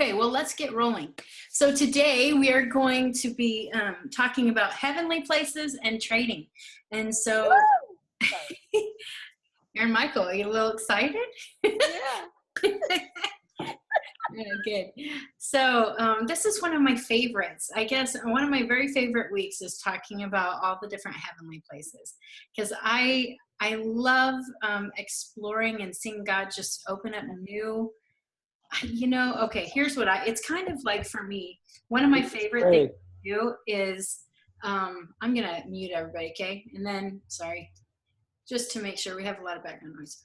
Okay, well, let's get rolling. So today we are going to be talking about heavenly places and trading. And so, Sorry. Aaron Michael, are you a little excited? Yeah. Yeah, good. So this is one of my favorites. I guess one of my very favorite weeks is talking about all the different heavenly places, because I love exploring and seeing God just open up new. Okay, here's what it's kind of like for me, one of my favorite things Great. to do is, I'm going to mute everybody, okay? And then, sorry, just to make sure we have a lot of background noise.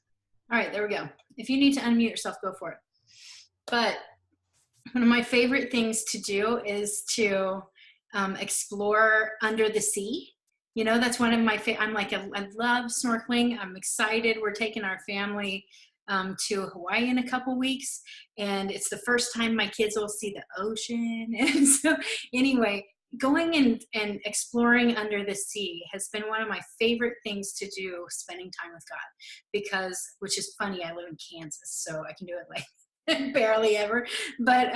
All right, there we go. If you need to unmute yourself, go for it. But one of my favorite things to do is to explore under the sea. You know, that's one of my I'm like, I love snorkeling. I'm excited. We're taking our family to Hawaii in a couple weeks, and it's the first time my kids will see the ocean. And so anyway, going and exploring under the sea has been one of my favorite things to do, spending time with God, because, which is funny, I live in Kansas, so I can do it like barely ever. But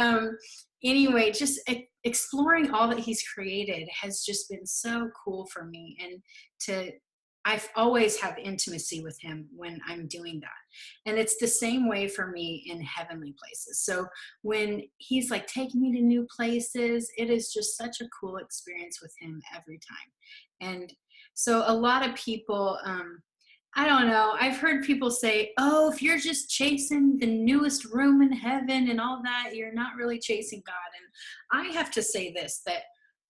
anyway, just exploring all that he's created has just been so cool for me. And I've always have intimacy with him when I'm doing that. And it's the same way for me in heavenly places. So when he's like taking me to new places, it is just such a cool experience with him every time. And so a lot of people, I don't know, I've heard people say, oh, if you're just chasing the newest room in heaven and all that, you're not really chasing God. And I have to say this, that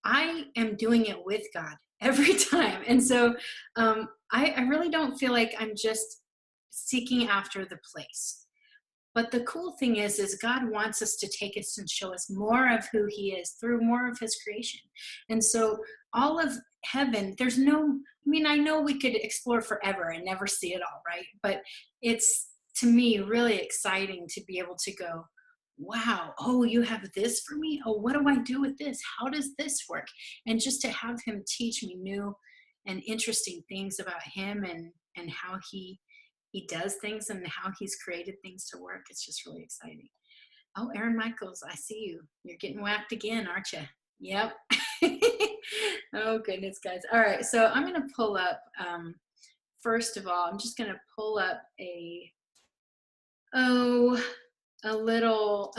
I am doing it with God every time. And so I really don't feel like I'm just seeking after the place. But the cool thing is God wants us to take us and show us more of who he is through more of his creation. And so all of heaven, I know we could explore forever and never see it all, right? But it's, to me, really exciting to be able to go, wow, oh, you have this for me? Oh, what do I do with this? How does this work? And just to have him teach me new and interesting things about him and how he does things and how he's created things to work. It's just really exciting. Oh, Aaron Michaels, I see you. You're getting whacked again, aren't you? Yep. Oh, goodness, guys. All right, so I'm going to pull up, first of all, I'm just going to pull up a little,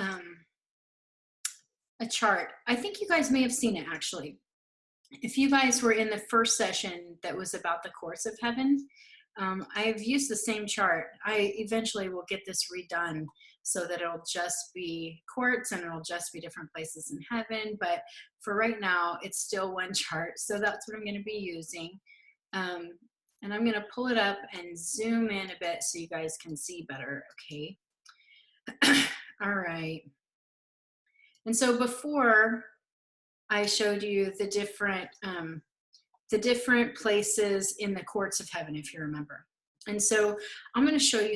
a chart. I think you guys may have seen it, actually. If you guys were in the first session that was about the courts of heaven, I've used the same chart. I eventually will get this redone so that it'll just be courts and it'll just be different places in heaven. But for right now, it's still one chart. So that's what I'm going to be using. And I'm going to pull it up and zoom in a bit so you guys can see better. Okay. All right. And so before I showed you the different places in the courts of heaven, if you remember. And so I'm going to show you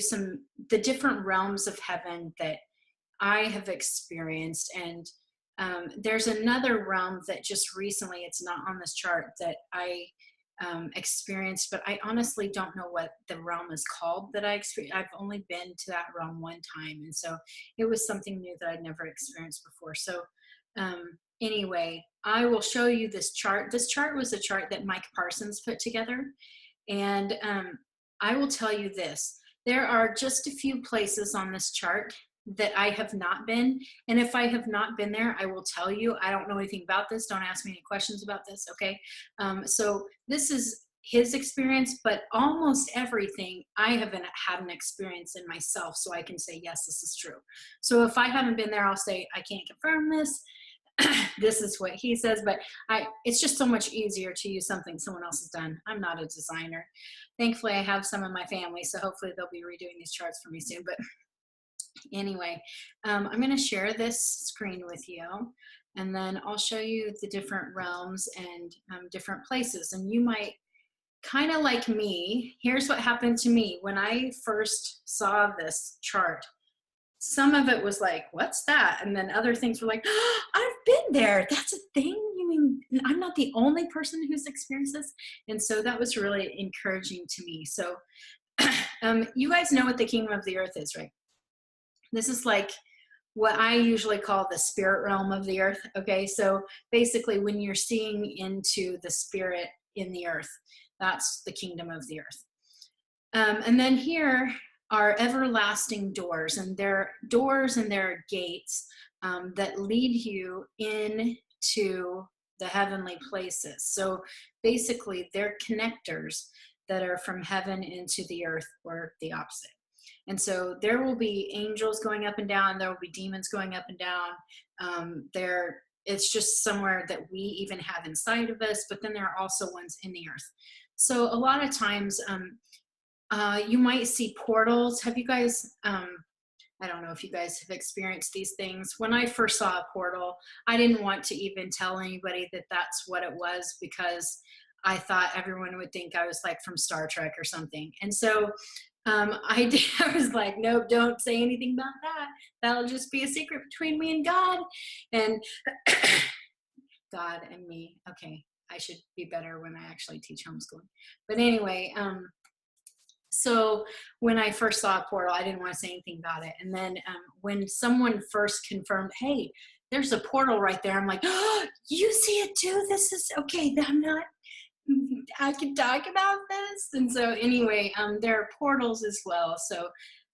the different realms of heaven that I have experienced. And there's another realm that just recently, it's not on this chart, that I experienced, but I honestly don't know what the realm is called that I experienced. I've only been to that realm one time. And so it was something new that I'd never experienced before. So anyway, I will show you this chart. This chart was a chart that Mike Parsons put together. And I will tell you this. There are just a few places on this chart that I have not been. And if I have not been there, I will tell you. I don't know anything about this. Don't ask me any questions about this, okay? So this is his experience, but almost everything I haven't had an experience in myself, so I can say, yes, this is true. So if I haven't been there, I'll say, I can't confirm this. This is what he says, but it's just so much easier to use something someone else has done. I'm not a designer. Thankfully, I have some in my family, so hopefully they'll be redoing these charts for me soon. But anyway, I'm going to share this screen with you, and then I'll show you the different realms and different places. And you might, kind of like me, here's what happened to me when I first saw this chart. Some of it was like, what's that? And then other things were like, oh, I've been there. That's a thing? You mean I'm not the only person who's experienced this? And so that was really encouraging to me. So you guys know what the kingdom of the earth is, right? This is like what I usually call the spirit realm of the earth. Okay, so basically, when you're seeing into the spirit in the earth, that's the kingdom of the earth. And then here are everlasting doors, and they're doors and they're gates that lead you into the heavenly places. So basically, they're connectors that are from heaven into the earth, or the opposite. And so there will be angels going up and down. There will be demons going up and down. It's just somewhere that we even have inside of us, but then there are also ones in the earth. So a lot of times you might see portals. Have you guys, I don't know if you guys have experienced these things. When I first saw a portal, I didn't want to even tell anybody that that's what it was, because I thought everyone would think I was like from Star Trek or something. And so I was like, nope, don't say anything about that. That'll just be a secret between me and God. And God and me. Okay, I should be better when I actually teach homeschooling. But anyway, so when I first saw a portal, I didn't want to say anything about it. And then when someone first confirmed, hey, there's a portal right there, I'm like, oh, you see it too? This is okay. I can talk about this. And so anyway, there are portals as well. So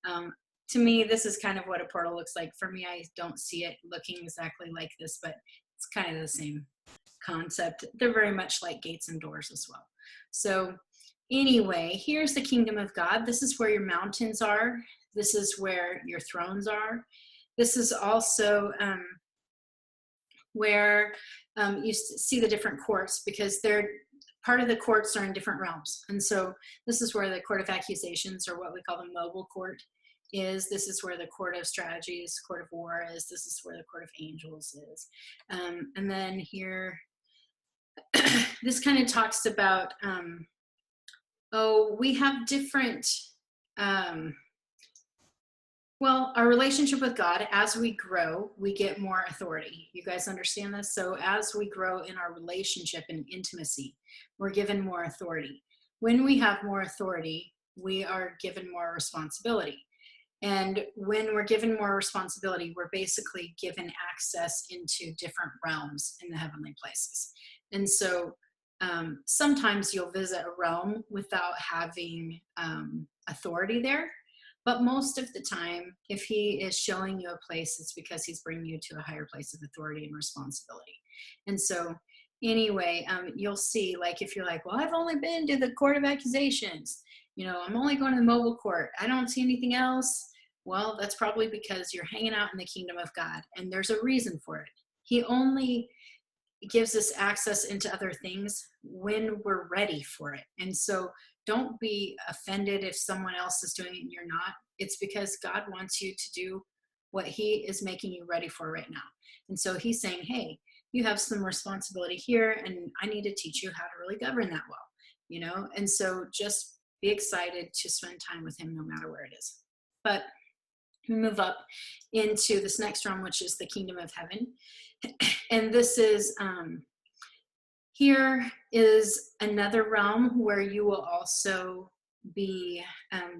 to me, this is kind of what a portal looks like. For me, I don't see it looking exactly like this, but it's kind of the same concept. They're very much like gates and doors as well. So anyway, here's the kingdom of God. This is where your mountains are. This is where your thrones are. This is also where you see the different courts, because they're part of the courts are in different realms. And so this is where the court of accusations, or what we call the mobile court, is. This is where the court of strategies, court of war is. This is where the court of angels is. And then here, this kind of talks about, we have different, well, our relationship with God, as we grow, we get more authority. You guys understand this? So as we grow in our relationship and intimacy, we're given more authority. When we have more authority, we are given more responsibility. And when we're given more responsibility, we're basically given access into different realms in the heavenly places. And so sometimes you'll visit a realm without having authority there. But most of the time, if he is showing you a place, it's because he's bringing you to a higher place of authority and responsibility. And so anyway, you'll see, like, if you're like, well, I've only been to the court of accusations, I'm only going to the mobile court, I don't see anything else. Well, that's probably because you're hanging out in the kingdom of God, and there's a reason for it. He only gives us access into other things when we're ready for it. And so don't be offended if someone else is doing it and you're not. It's because God wants you to do what he is making you ready for right now. And so he's saying, hey, you have some responsibility here, and I need to teach you how to really govern that well, And so just be excited to spend time with him no matter where it is. But we move up into this next realm, which is the kingdom of heaven. And this is, here is another realm where you will also be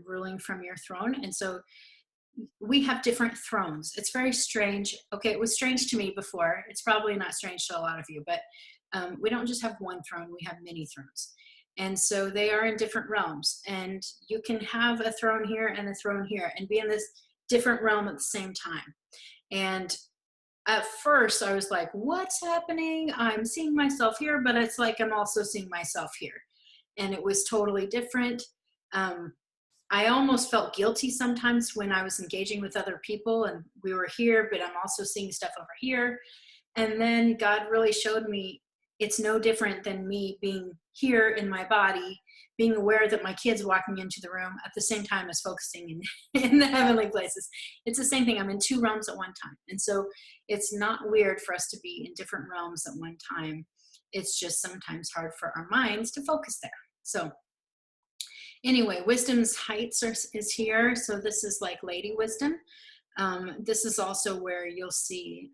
ruling from your throne. And so we have different thrones. It's very strange. Okay, it was strange to me before. It's probably not strange to a lot of you, but we don't just have one throne, we have many thrones. And so they are in different realms. And you can have a throne here and a throne here and be in this different realm at the same time. And at first I was like, what's happening? I'm seeing myself here, but it's like I'm also seeing myself here. And it was totally different. I almost felt guilty sometimes when I was engaging with other people and we were here, but I'm also seeing stuff over here. And then God really showed me it's no different than me being here in my body, being aware that my kid's walking into the room at the same time as focusing in the heavenly places. It's the same thing. I'm in two realms at one time. And so it's not weird for us to be in different realms at one time. It's just sometimes hard for our minds to focus there. So anyway, wisdom's heights is here. So this is like Lady Wisdom. This is also where you'll see,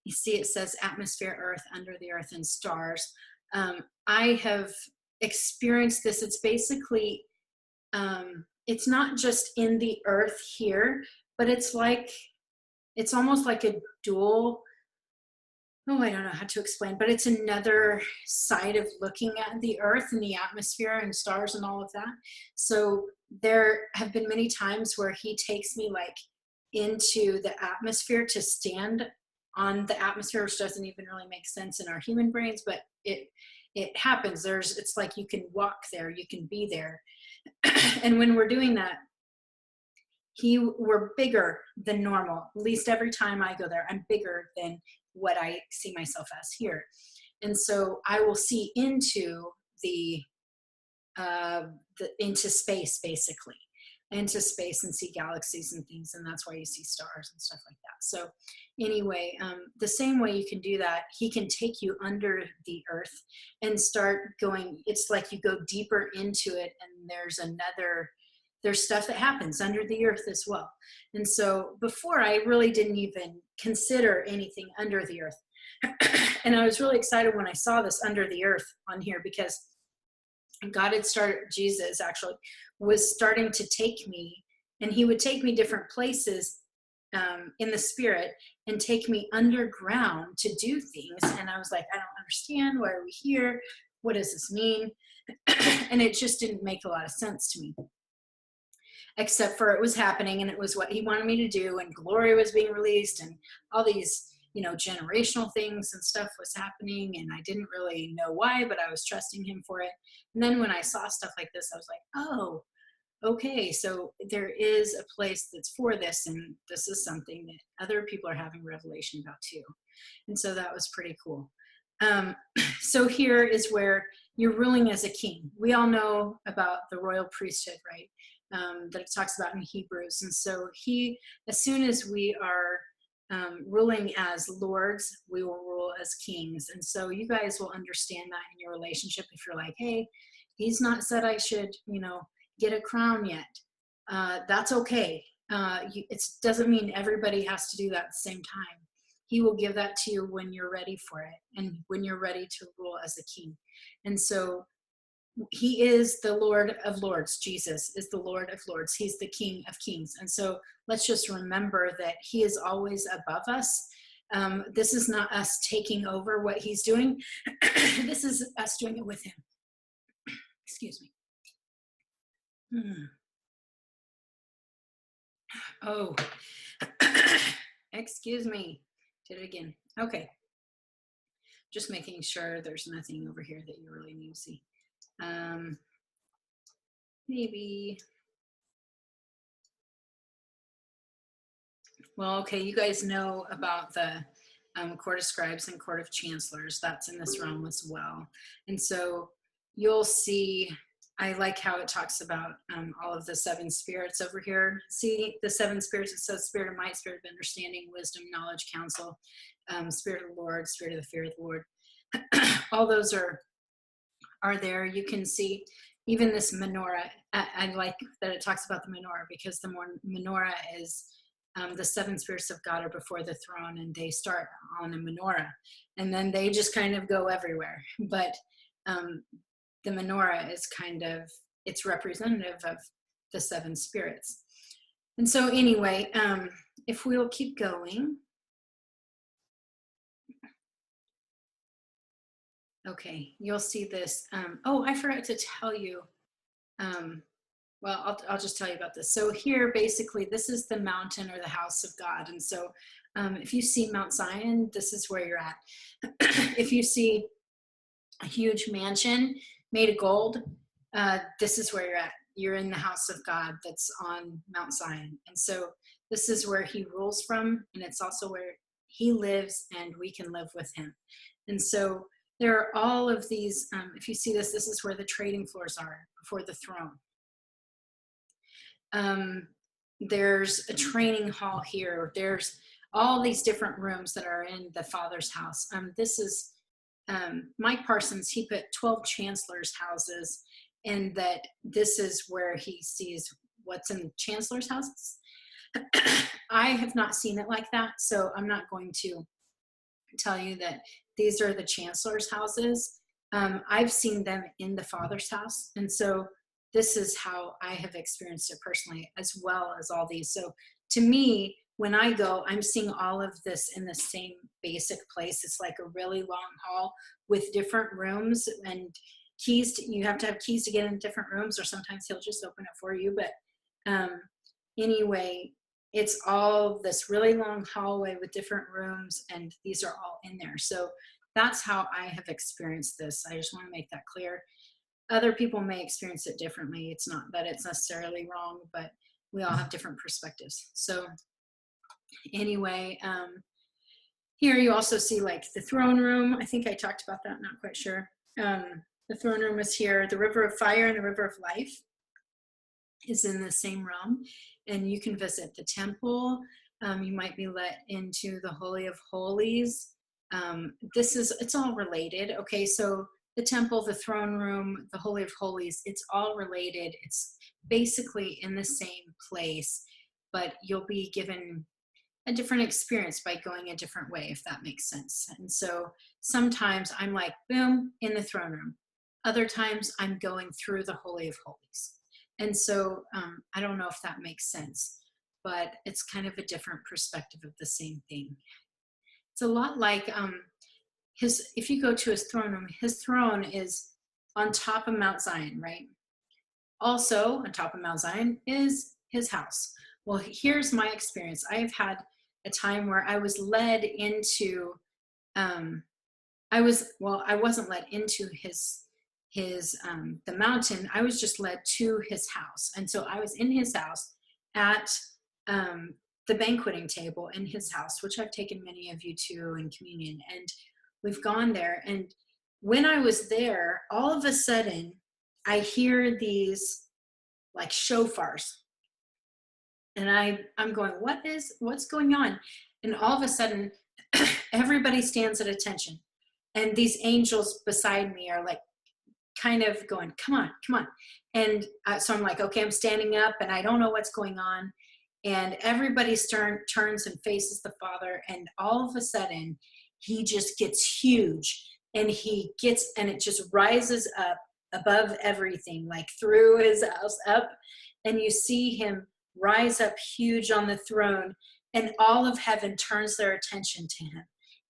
you see it says atmosphere, earth, under the earth, and stars. I have experienced this. It's basically, it's not just in the earth here, but it's like it's almost like a dual, oh, I don't know how to explain, but it's another side of looking at the earth and the atmosphere and stars and all of that. So there have been many times where he takes me like into the atmosphere to stand on the atmosphere, which doesn't even really make sense in our human brains, but it happens. It's like you can walk there, you can be there. And when we're doing that, we're bigger than normal. At least every time I go there, I'm bigger than what I see myself as here. And so I will see into into space, basically, into space, and see galaxies and things. And that's why you see stars and stuff like that. So anyway, the same way you can do that, he can take you under the earth and start going. It's like you go deeper into it, and there's stuff that happens under the earth as well. And so before, I really didn't even consider anything under the earth. And I was really excited when I saw this under the earth on here, because God had started, Jesus actually was starting to take me, and he would take me different places in the spirit and take me underground to do things. And I was like, I don't understand. Why are we here? What does this mean? And it just didn't make a lot of sense to me, except for it was happening and it was what he wanted me to do, and Gloria was being released, and all these, generational things and stuff was happening, and I didn't really know why, but I was trusting him for it. And then when I saw stuff like this, I was like, oh, okay, so there is a place that's for this, and this is something that other people are having revelation about too. And so that was pretty cool. So here is where you're ruling as a king. We all know about the royal priesthood, right? That it talks about in Hebrews. And so as soon as we are ruling as lords, we will rule as kings. And so you guys will understand that in your relationship. If you're like, hey, he's not said I should, get a crown yet. That's okay. It doesn't mean everybody has to do that at the same time. He will give that to you when you're ready for it, and when you're ready to rule as a king. And so he is the Lord of Lords. Jesus is the Lord of Lords. He's the King of Kings. And so let's just remember that he is always above us. This is not us taking over what he's doing. This is us doing it with him. Excuse me. Oh, excuse me. Did it again. Okay. Just making sure there's nothing over here that you really need to see. Maybe. Well, okay, you guys know about the Court of Scribes and Court of Chancellors. That's in this realm as well. And so you'll see, I like how it talks about all of the seven spirits over here. See the seven spirits, it says spirit of might, spirit of understanding, wisdom, knowledge, counsel, spirit of the Lord, spirit of the fear of the Lord. All those are there. You can see even this menorah. I like that it talks about the menorah, because the menorah is the seven spirits of God are before the throne, and they start on a menorah, and then they just kind of go everywhere. But the menorah is it's representative of the seven spirits. And so anyway, if we'll keep going. Okay, you'll see this. Oh, I forgot to tell you. Well, I'll just tell you about this. So here, basically, this is the mountain, or the house of God. And so if you see Mount Zion, this is where you're at. If you see a huge mansion made of gold, this is where you're at. You're in the house of God that's on Mount Zion. And so this is where he rules from, and it's also where he lives, and we can live with him. And so there are all of these, if you see this is where the trading floors are before the throne. There's a training hall here. There's all these different rooms that are in the Father's house. This is Mike Parsons. He put 12 chancellors' houses, and that this is where he sees what's in chancellors' houses. I have not seen it like that, so I'm not going to tell you that these are the chancellors' houses. I've seen them in the Father's house, and so this is how I have experienced it personally, as well as all these. So to me, when I go, I'm seeing all of this in the same basic place. It's like a really long hall with different rooms and keys. You have to have keys to get in different rooms, or sometimes he'll just open it for you. But anyway, it's all this really long hallway with different rooms, and these are all in there. So that's how I have experienced this. I just want to make that clear. Other people may experience it differently. It's not that it's necessarily wrong, but we all have different perspectives. So anyway, here you also see like the throne room. I think I talked about that, not quite sure. The throne room is here. The river of fire and the river of life is in the same realm, and you can visit the temple. You might be let into the Holy of Holies. It's all related. Okay, so the temple, the throne room, the Holy of Holies, it's all related. It's basically in the same place, but you'll be given a different experience by going a different way, if that makes sense. And so sometimes I'm like, boom, in the throne room. Other times I'm going through the Holy of Holies. And so I don't know if that makes sense, but it's kind of a different perspective of the same thing. It's a lot like if you go to his throne room, his throne is on top of Mount Zion, right? Also on top of Mount Zion is his house. Well, here's my experience. I've had a time where I was led into, I wasn't led into the mountain. I was just led to his house. And so I was in his house at the banqueting table in his house, which I've taken many of you to in communion. And we've gone there. And when I was there, all of a sudden, I hear these like shofars. And I'm going, what's going on? And all of a sudden, everybody stands at attention. And these angels beside me are like, kind of going, come on, come on. And so I'm like, okay, I'm standing up and I don't know what's going on. And everybody turns and faces the Father. And all of a sudden, he just gets huge. And it just rises up above everything, like through his house up. And you see him rise up huge on the throne. And all of heaven turns their attention to him.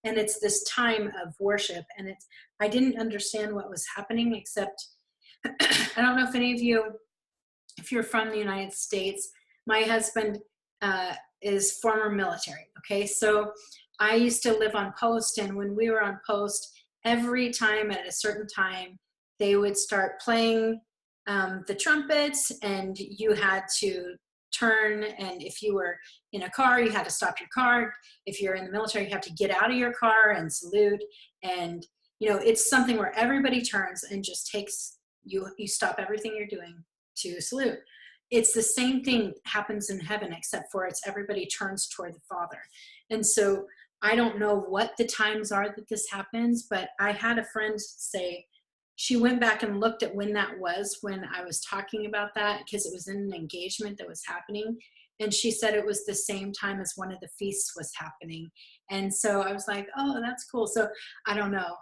And it's this time of worship. And I didn't understand what was happening, except I don't know if any of you, if you're from the United States, my husband is former military. Okay, so I used to live on post, and when we were on post, every time at a certain time, they would start playing the trumpets, and you had to turn, and if you were in a car, you had to stop your car. If you're in the military, you have to get out of your car and salute. And it's something where everybody turns and just takes you stop everything you're doing to salute. It's the same thing happens in heaven, except for it's everybody turns toward the Father. And so I don't know what the times are that this happens, but I had a friend say she went back and looked at when that was, when I was talking about that, because it was in an engagement that was happening. And she said it was the same time as one of the feasts was happening. And so I was like, oh, that's cool. So I don't know.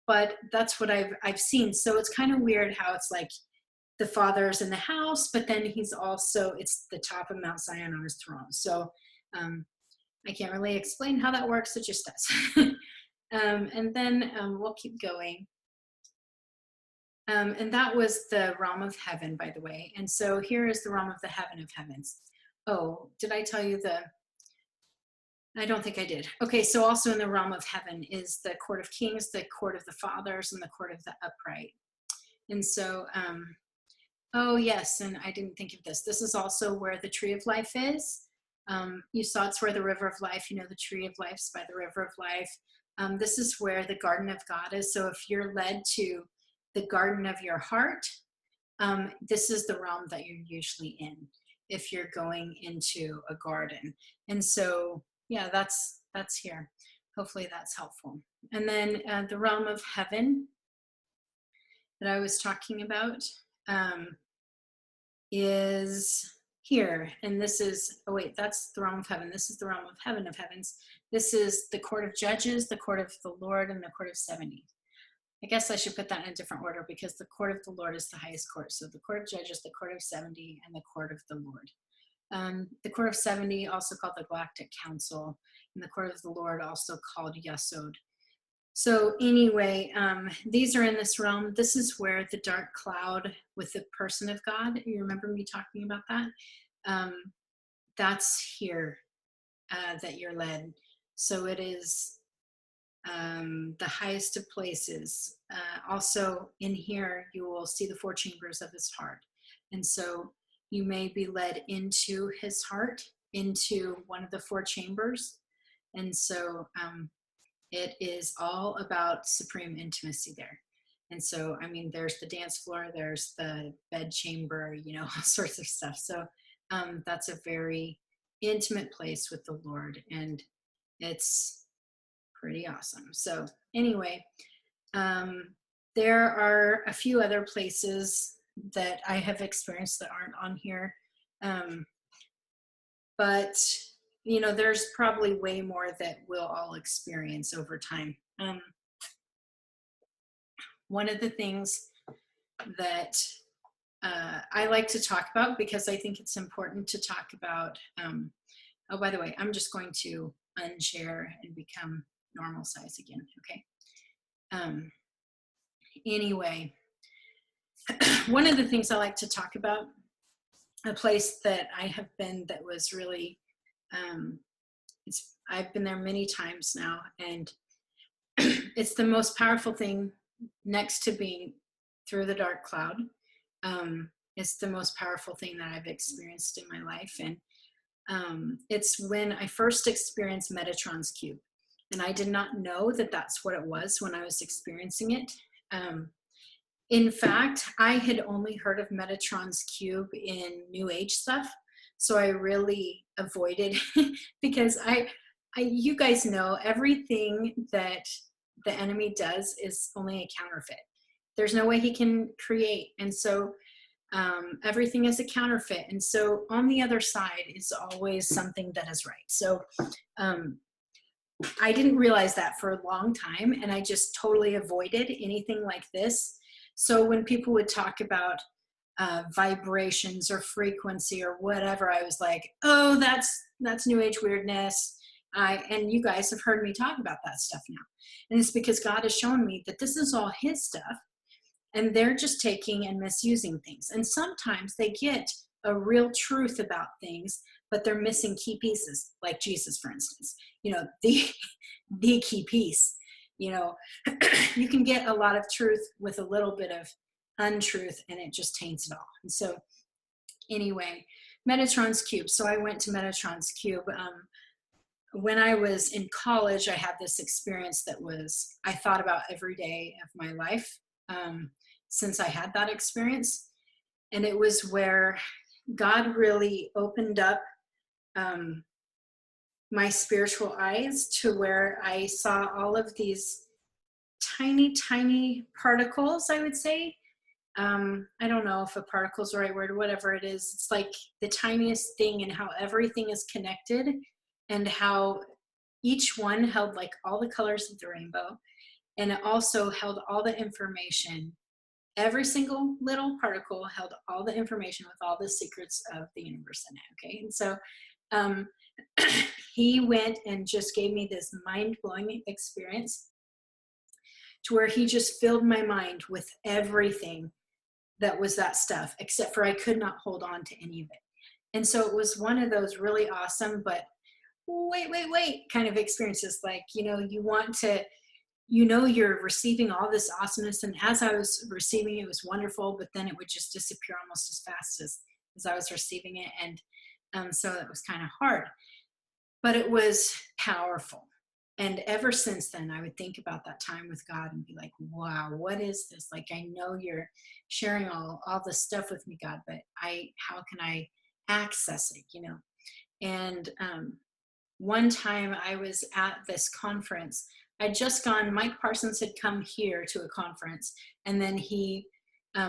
But that's what I've seen. So it's kind of weird how it's like the Father's in the house, but then it's the top of Mount Zion on his throne. So I can't really explain how that works. It just does. And then we'll keep going. And that was the realm of heaven, by the way. And so here is the realm of the heaven of heavens. Oh, did I tell you I don't think I did. Okay, so also in the realm of heaven is the court of kings, the court of the fathers, and the court of the upright. And so, oh yes, and I didn't think of this. This is also where the tree of life is. You saw it's where the river of life, the tree of life is by the river of life. This is where the garden of God is. So if you're led to the garden of your heart, this is the realm that you're usually in if you're going into a garden. And so, yeah, that's here. Hopefully that's helpful. And then the realm of heaven that I was talking about is here. And this is, oh wait, that's the realm of heaven. This is the realm of heaven of heavens. This is the court of judges, the court of the Lord, and the court of 70. I guess I should put that in a different order because the court of the Lord is the highest court. So the court of judges, the court of 70, and the court of the Lord. The Court of 70, also called the Galactic Council, and the Court of the Lord, also called Yesod. So anyway, these are in this realm. This is where the dark cloud with the person of God, you remember me talking about that? That's here that you're led. So it is the highest of places. Also in here, you will see the four chambers of his heart. And so you may be led into his heart, into one of the four chambers. And so it is all about supreme intimacy there. And so, I mean, there's the dance floor, there's the bed chamber, you know, all sorts of stuff. So that's a very intimate place with the Lord, and it's pretty awesome. So anyway, there are a few other places that I have experienced that aren't on here. But, you know, there's probably way more that we'll all experience over time. One of the things that I like to talk about, because I think it's important to talk about, oh, by the way, I'm just going to unshare and become normal size again, okay? Anyway, one of the things I like to talk about, a place that I have been that was really, I've been there many times now, and it's the most powerful thing next to being through the dark cloud. It's the most powerful thing that I've experienced in my life. And it's when I first experienced Metatrons Cube. And I did not know that that's what it was when I was experiencing it. In fact, I had only heard of Metatrons Cube in New Age stuff. So I really avoided because you guys know everything that the enemy does is only a counterfeit. There's no way he can create. And so everything is a counterfeit. And so on the other side is always something that is right. So I didn't realize that for a long time, and I just totally avoided anything like this. So when people would talk about vibrations or frequency or whatever, I was like, oh, that's New Age weirdness. And you guys have heard me talk about that stuff now. And it's because God has shown me that this is all his stuff, and they're just taking and misusing things. And sometimes they get a real truth about things, but they're missing key pieces, like Jesus, for instance. You know, the key piece. You know, you can get a lot of truth with a little bit of untruth, and it just taints it all. And so anyway, Metatrons Cube. So I went to Metatrons Cube. When I was in college, I had this experience that I thought about every day of my life since I had that experience. And it was where God really opened up my spiritual eyes to where I saw all of these tiny, tiny particles, I would say. I don't know if a particle is the right word or whatever it is. It's like the tiniest thing, and how everything is connected, and how each one held like all the colors of the rainbow, and it also held all the information. Every single little particle held all the information with all the secrets of the universe in it, okay? And so he went and just gave me this mind-blowing experience to where he just filled my mind with everything that was that stuff, except for I could not hold on to any of it. And so it was one of those really awesome, but wait kind of experiences. Like, you know, you want to, you know, you're receiving all this awesomeness. And as I was receiving it, it was wonderful, but then it would just disappear almost as fast as I was receiving it. And so it was kind of hard, but it was powerful. And ever since then, I would think about that time with God and be like, wow, what is this? Like, I know you're sharing all this stuff with me, God, but how can I access it, you know? And one time I was at this conference. I'd just gone, Mike Parsons had come here to a conference, and then he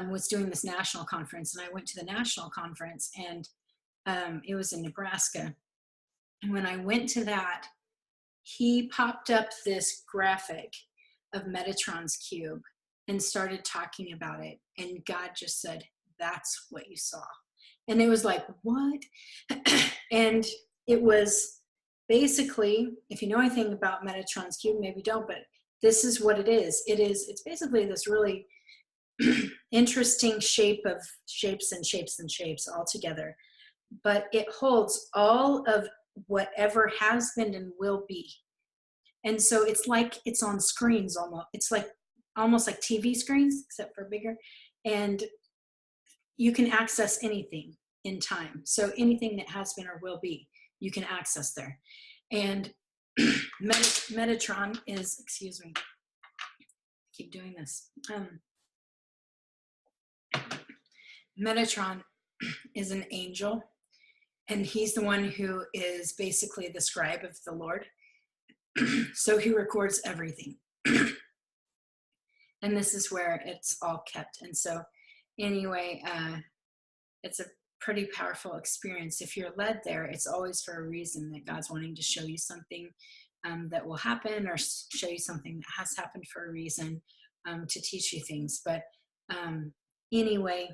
was doing this national conference, and I went to the national conference, and it was in Nebraska. And when I went to that, he popped up this graphic of Metatrons Cube and started talking about it. And God just said, that's what you saw. And it was like, what? And it was basically, if you know anything about Metatrons Cube, maybe don't, but this is what it is. It's basically this really interesting shape of shapes and shapes and shapes all together. But it holds all of whatever has been and will be. And so it's like it's on screens almost. It's like almost like TV screens, except for bigger. And you can access anything in time. So anything that has been or will be, you can access there. And Metatron is, excuse me, I keep doing this. Metatron is an angel, and he's the one who is basically the scribe of the Lord. So he records everything. And this is where it's all kept. And so anyway, it's a pretty powerful experience. If you're led there, it's always for a reason, that God's wanting to show you something that will happen, or show you something that has happened for a reason, to teach you things. But anyway,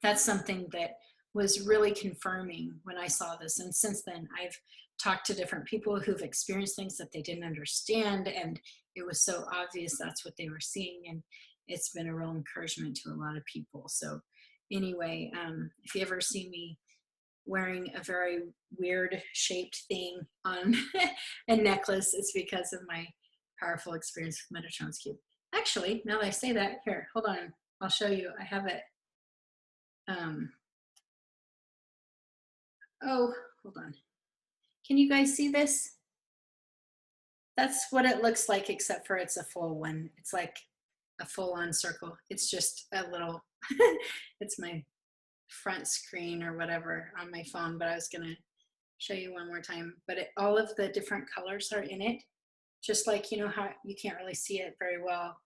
that's something that was really confirming when I saw this. And since then, I've talked to different people who've experienced things that they didn't understand, and it was so obvious that's what they were seeing. And it's been a real encouragement to a lot of people. So anyway, if you ever see me wearing a very weird shaped thing on a necklace, it's because of my powerful experience with Metatrons Cube. Actually, now that I say that, here, hold on, I'll show you. I have it. Oh, hold on. Can you guys see this? That's what it looks like, except for it's a full one. It's like a full-on circle. It's just a little, it's my front screen or whatever on my phone, but I was gonna show you one more time. But all of the different colors are in it, just like, you know how you can't really see it very well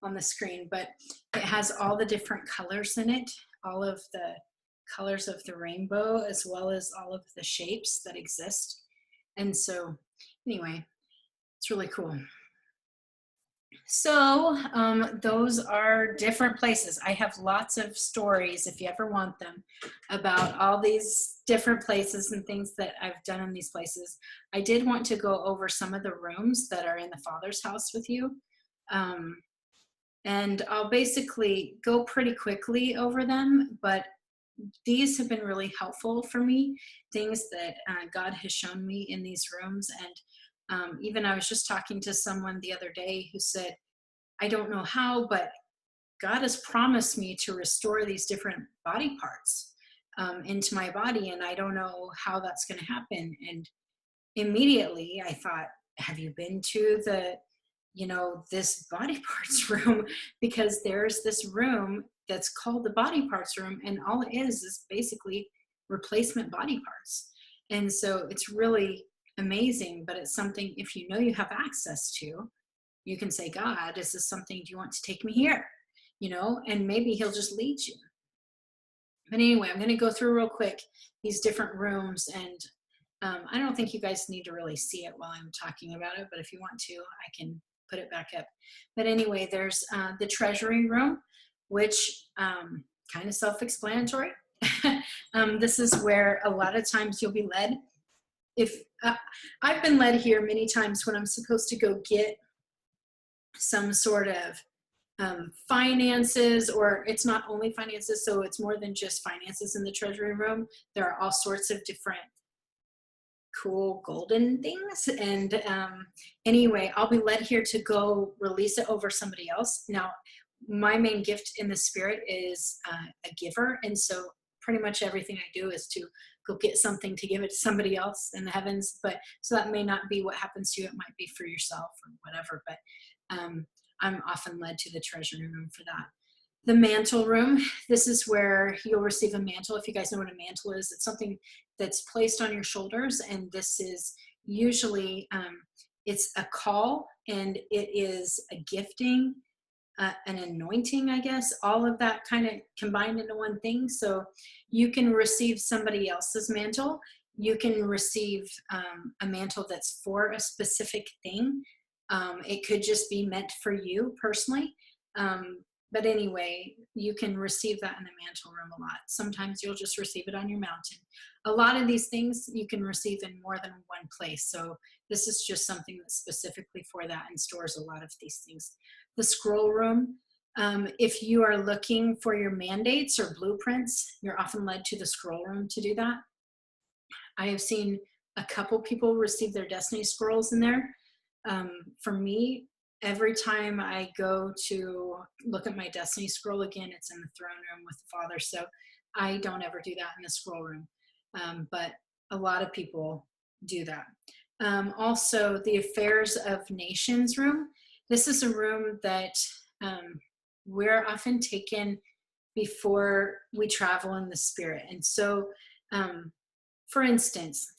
on the screen, but it has all the different colors in it, all of the colors of the rainbow, as well as all of the shapes that exist. And so anyway, it's really cool. So those are different places. I have lots of stories, if you ever want them, about all these different places and things that I've done in these places. I did want to go over some of the rooms that are in the Father's house with you. And I'll basically go pretty quickly over them, but these have been really helpful for me, things that God has shown me in these rooms. And even I was just talking to someone the other day who said, I don't know how, but God has promised me to restore these different body parts into my body, and I don't know how that's going to happen. And immediately I thought, have you been to the, this body parts room? Because there's this room that's called the body parts room, and all it is basically replacement body parts. And so it's really amazing, but it's something, if you know you have access to, you can say, God, is this something, do you want to take me here? And maybe he'll just lead you. But anyway, I'm going to go through real quick these different rooms, and I don't think you guys need to really see it while I'm talking about it, but if you want to, I can put it back up. But anyway, there's the treasury room, which kind of self-explanatory. This is where a lot of times you'll be led. If I've been led here many times when I'm supposed to go get some sort of finances, or it's not only finances, so it's more than just finances in the treasury room. There are all sorts of different cool golden things. And anyway, I'll be led here to go release it over somebody else. Now, my main gift in the spirit is a giver, and so pretty much everything I do is to go get something to give it to somebody else in the heavens. But so that may not be what happens to you. It might be for yourself or whatever, but I'm often led to the treasury room for that. The mantle room, this is where you'll receive a mantle. If you guys know what a mantle is, it's something that's placed on your shoulders, and this is usually, it's a call, and it is a gifting, an anointing, I guess, all of that kind of combined into one thing. So you can receive somebody else's mantle. You can receive a mantle that's for a specific thing. It could just be meant for you personally. but anyway, you can receive that in the mantle room a lot. Sometimes you'll just receive it on your mountain. A lot of these things you can receive in more than one place. So this is just something that's specifically for that and stores a lot of these things. The scroll room, if you are looking for your mandates or blueprints, you're often led to the scroll room to do that. I have seen a couple people receive their destiny scrolls in there. For me, every time I go to look at my destiny scroll again, it's in the throne room with the Father. So I don't ever do that in the scroll room. But a lot of people do that. Also, the Affairs of Nations room. This is a room that we're often taken before we travel in the Spirit. And so, for instance,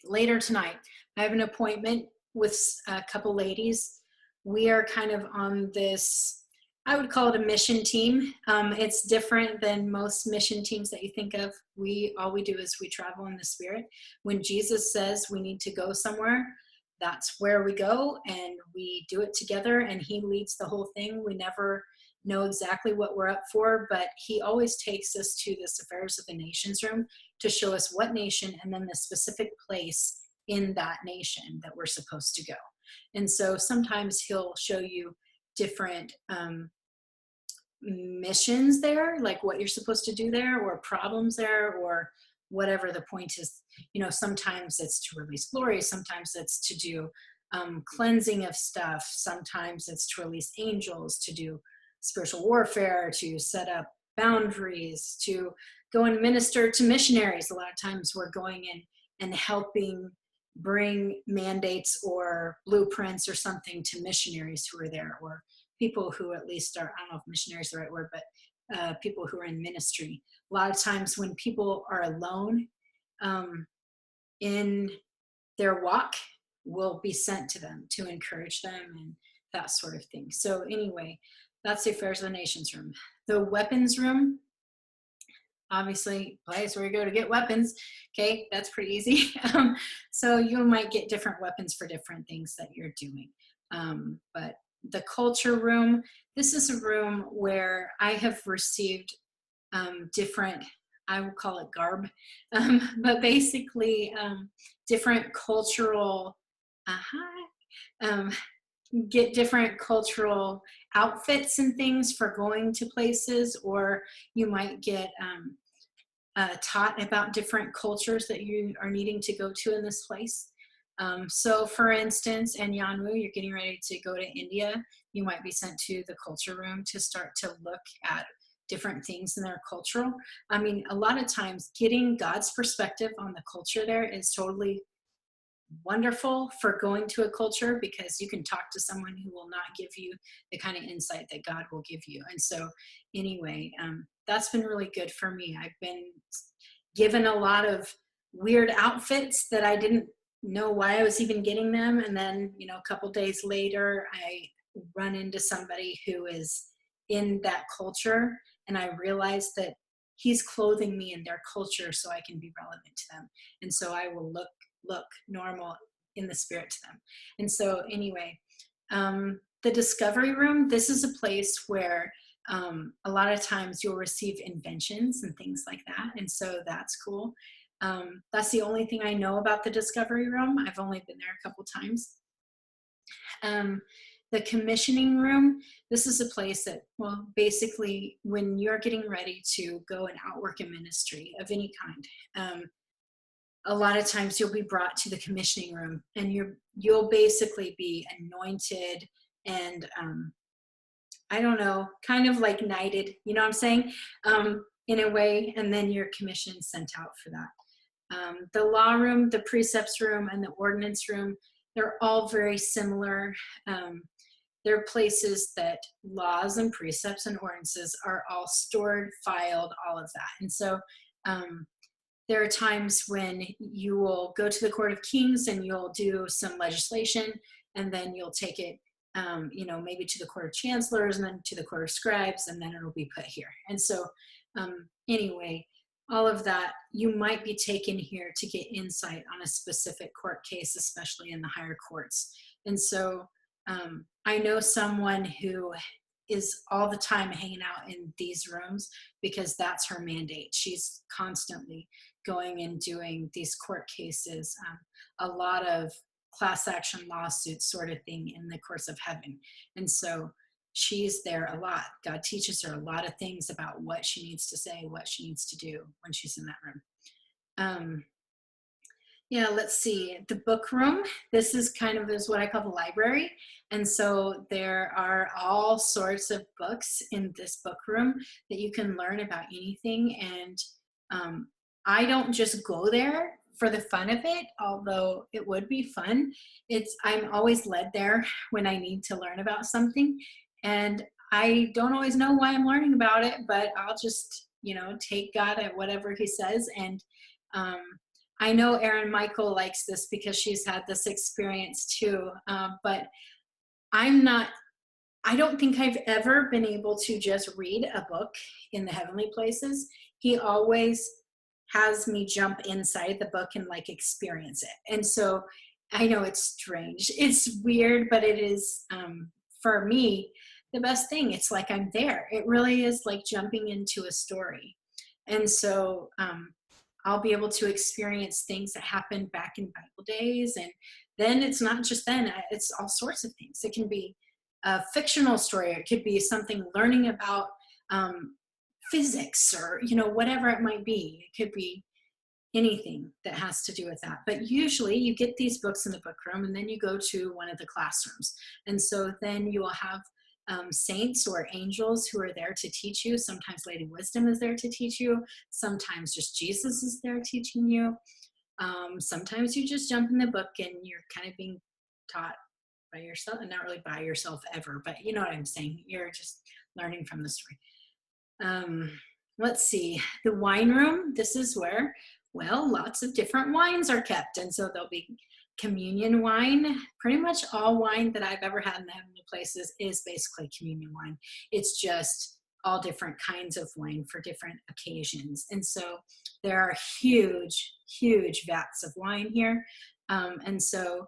later tonight, I have an appointment with a couple ladies. We are kind of on this, I would call it a mission team. It's different than most mission teams that you think of. All we do is we travel in the Spirit. When Jesus says we need to go somewhere, that's where we go, and we do it together, and he leads the whole thing. We never know exactly what we're up for, but he always takes us to this Affairs of the Nations room to show us what nation and then the specific place in that nation that we're supposed to go. And so sometimes he'll show you different missions there, like what you're supposed to do there, or problems there, or whatever the point is. You know, sometimes it's to release glory, sometimes it's to do cleansing of stuff, sometimes it's to release angels, to do spiritual warfare, to set up boundaries, to go and minister to missionaries. A lot of times we're going in and helping bring mandates or blueprints or something to missionaries who are there, or people who at least are, I don't know if missionary is the right word, but people who are in ministry. A lot of times when people are alone in their walk, will be sent to them to encourage them and that sort of thing. So anyway, that's the Affairs of the Nations room. The weapons room, obviously, place where you go to get weapons. Okay, that's pretty easy. So you might get different weapons for different things that you're doing. But the culture room, this is a room where I have received different, I will call it garb, but basically different cultural, get different cultural outfits and things for going to places, or you might get taught about different cultures that you are needing to go to in this place. So for instance, in Yanwu, you're getting ready to go to India, you might be sent to the culture room to start to look at different things in their cultural. I mean, a lot of times getting God's perspective on the culture there is totally wonderful for going to a culture, because you can talk to someone who will not give you the kind of insight that God will give you. And so anyway, that's been really good for me. I've been given a lot of weird outfits that I didn't know why I was even getting them. And then, you know, a couple days later, I run into somebody who is in that culture, and I realize that he's clothing me in their culture so I can be relevant to them. And so I will look normal in the Spirit to them. And so anyway, the discovery room, this is a place where a lot of times you'll receive inventions and things like that. And so that's cool. That's the only thing I know about the discovery room. I've only been there a couple times. The commissioning room, this is a place that, well, basically when you're getting ready to go and outwork a ministry of any kind, a lot of times you'll be brought to the commissioning room, and you'll basically be anointed and I don't know, kind of like knighted, you know what I'm saying, in a way, and then your commission sent out for that. The law room, the precepts room, and the ordinance room, they're all very similar. They're places that laws and precepts and ordinances are all stored, filed, all of that. And so there are times when you will go to the Court of Kings and you'll do some legislation, and then you'll take it, you know, maybe to the Court of Chancellors, and then to the Court of Scribes, and then it'll be put here. And so anyway, all of that, you might be taken here to get insight on a specific court case, especially in the higher courts. And so I know someone who is all the time hanging out in these rooms because that's her mandate. She's constantly going and doing these court cases, a lot of class action lawsuits sort of thing in the courts of heaven. And so she's there a lot. God teaches her a lot of things about what she needs to say, what she needs to do when she's in that room. Yeah, let's see, the book room. This is kind of is what I call the library. And so there are all sorts of books in this book room that you can learn about anything. And I don't just go there for the fun of it, although it would be fun. I'm always led there when I need to learn about something. And I don't always know why I'm learning about it, but I'll just, take God at whatever he says. And I know Erin Michael likes this because she's had this experience too, but I don't think I've ever been able to just read a book in the heavenly places. He always has me jump inside the book and like experience it. And so I know it's strange. It's weird, but it is, for me, the best thing. It's like I'm there. It really is like jumping into a story. And so I'll be able to experience things that happened back in Bible days. And then it's not just then, it's all sorts of things. It can be a fictional story. It could be something learning about physics or, whatever it might be. It could be anything that has to do with that. But usually you get these books in the book room and then you go to one of the classrooms. And so then you will have saints or angels who are there to teach you. Sometimes Lady Wisdom is there to teach you. Sometimes just Jesus is there teaching you. Sometimes you just jump in the book and you're kind of being taught by yourself, and not really by yourself ever, but you know what I'm saying. You're just learning from the story. Let's see, the wine room. This is where, lots of different wines are kept. And so there'll be communion wine. Pretty much all wine that I've ever had in the heavenly places is basically communion wine. It's just all different kinds of wine for different occasions. And so there are huge, huge vats of wine here. And so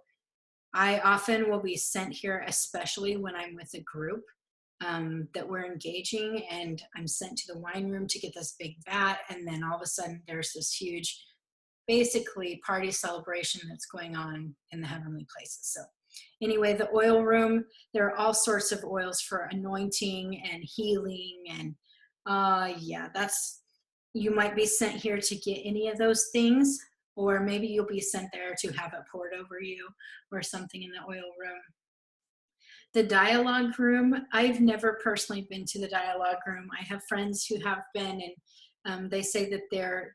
I often will be sent here, especially when I'm with a group that we're engaging, and I'm sent to the wine room to get this big vat. And then all of a sudden there's this huge, basically party celebration that's going on in the heavenly places. So anyway, the oil room, there are all sorts of oils for anointing and healing. And you might be sent here to get any of those things, or maybe you'll be sent there to have it poured over you or something in the oil room. The dialogue room, I've never personally been to the dialogue room. I have friends who have been, and they say that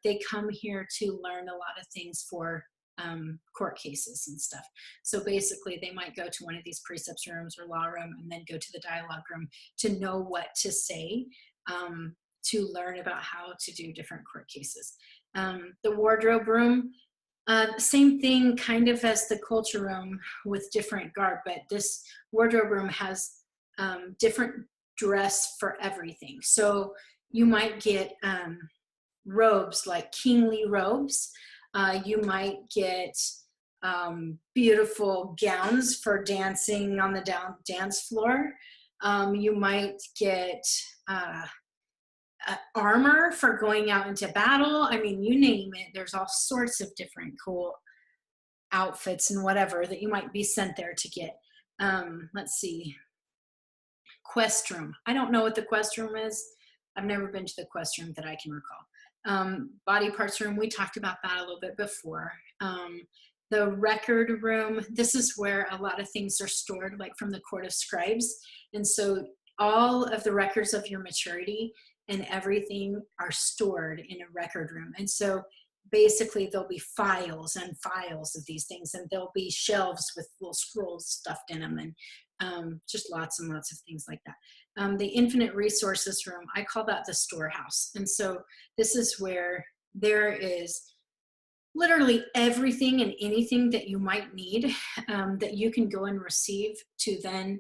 they come here to learn a lot of things for court cases and stuff. So basically they might go to one of these precepts rooms or law room and then go to the dialogue room to know what to say, to learn about how to do different court cases. The wardrobe room, same thing kind of as the culture room with different garb, but this wardrobe room has different dress for everything. So you might get robes, like kingly robes. You might get beautiful gowns for dancing on the dance floor. You might get armor for going out into battle. I mean, you name it. There's all sorts of different cool outfits and whatever that you might be sent there to get. Let's see. Quest room. I don't know what the quest room is. I've never been to the quest room that I can recall. Body parts room, we talked about that a little bit before. The record room, this is where a lot of things are stored, like from the court of scribes. And so all of the records of your maturity and everything are stored in a record room. And so basically there'll be files and files of these things, and there'll be shelves with little scrolls stuffed in them, and just lots and lots of things like that. The infinite resources room, I call that the storehouse. And so this is where there is literally everything and anything that you might need, that you can go and receive to then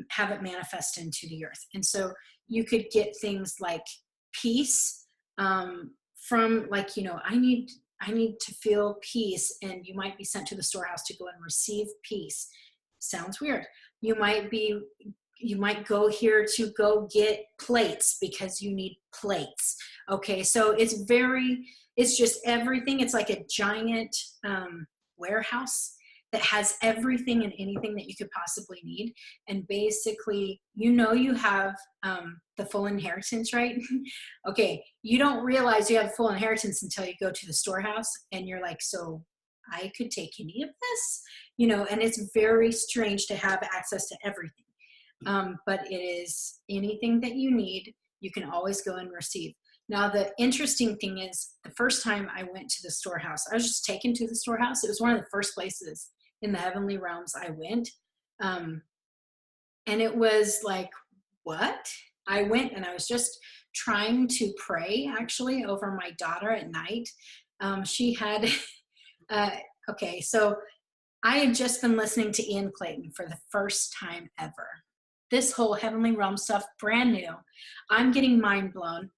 have it manifest into the earth. And so you could get things like peace, from like, I need to feel peace, and you might be sent to the storehouse to go and receive peace. Sounds weird. You might be you might go here to go get plates because you need plates. Okay, so it's just everything. It's like a giant warehouse that has everything and anything that you could possibly need. And basically, you have the full inheritance, right? Okay, you don't realize you have full inheritance until you go to the storehouse and you're like, so I could take any of this, and it's very strange to have access to everything. But it is anything that you need, you can always go and receive. Now, the interesting thing is, the first time I went to the storehouse, I was just taken to the storehouse. It was one of the first places in the heavenly realms I went. And it was like, what? I went and I was just trying to pray, actually, over my daughter at night. She had, okay, so I had just been listening to Ian Clayton for the first time ever. This whole heavenly realm stuff, brand new. I'm getting mind blown.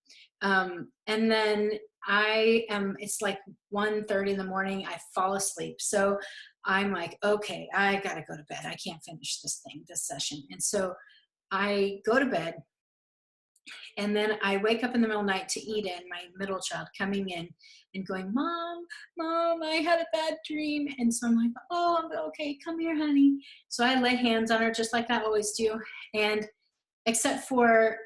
And then it's like 1:30 in the morning, I fall asleep. So I'm like, okay, I gotta go to bed. I can't finish this session. And so I go to bed, and then I wake up in the middle of the night to Eden, my middle child, coming in and going, Mom, I had a bad dream. And so I'm like, oh, okay, come here, honey. So I lay hands on her just like I always do. And except for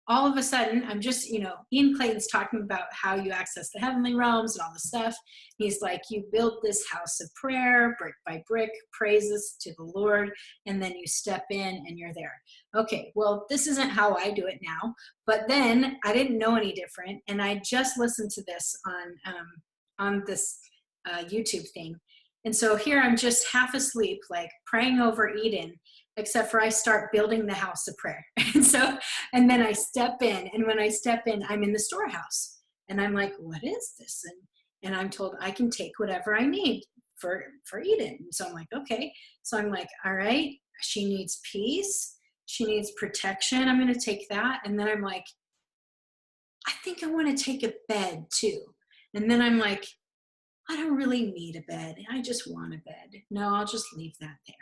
all of a sudden, I'm just, Ian Clayton's talking about how you access the heavenly realms and all this stuff. He's like, you build this house of prayer, brick by brick, praises to the Lord, and then you step in and you're there. Okay, well, this isn't how I do it now, but then I didn't know any different, and I just listened to this on this YouTube thing. And so here I'm just half asleep, like praying over Eden, except for I start building the house of prayer. And then I step in, and when I step in, I'm in the storehouse. And I'm like, what is this? And I'm told I can take whatever I need for Eden. So I'm like, okay. So I'm like, all right, she needs peace. She needs protection. I'm going to take that. And then I'm like, I think I want to take a bed too. And then I'm like, I don't really need a bed. I just want a bed. No, I'll just leave that there.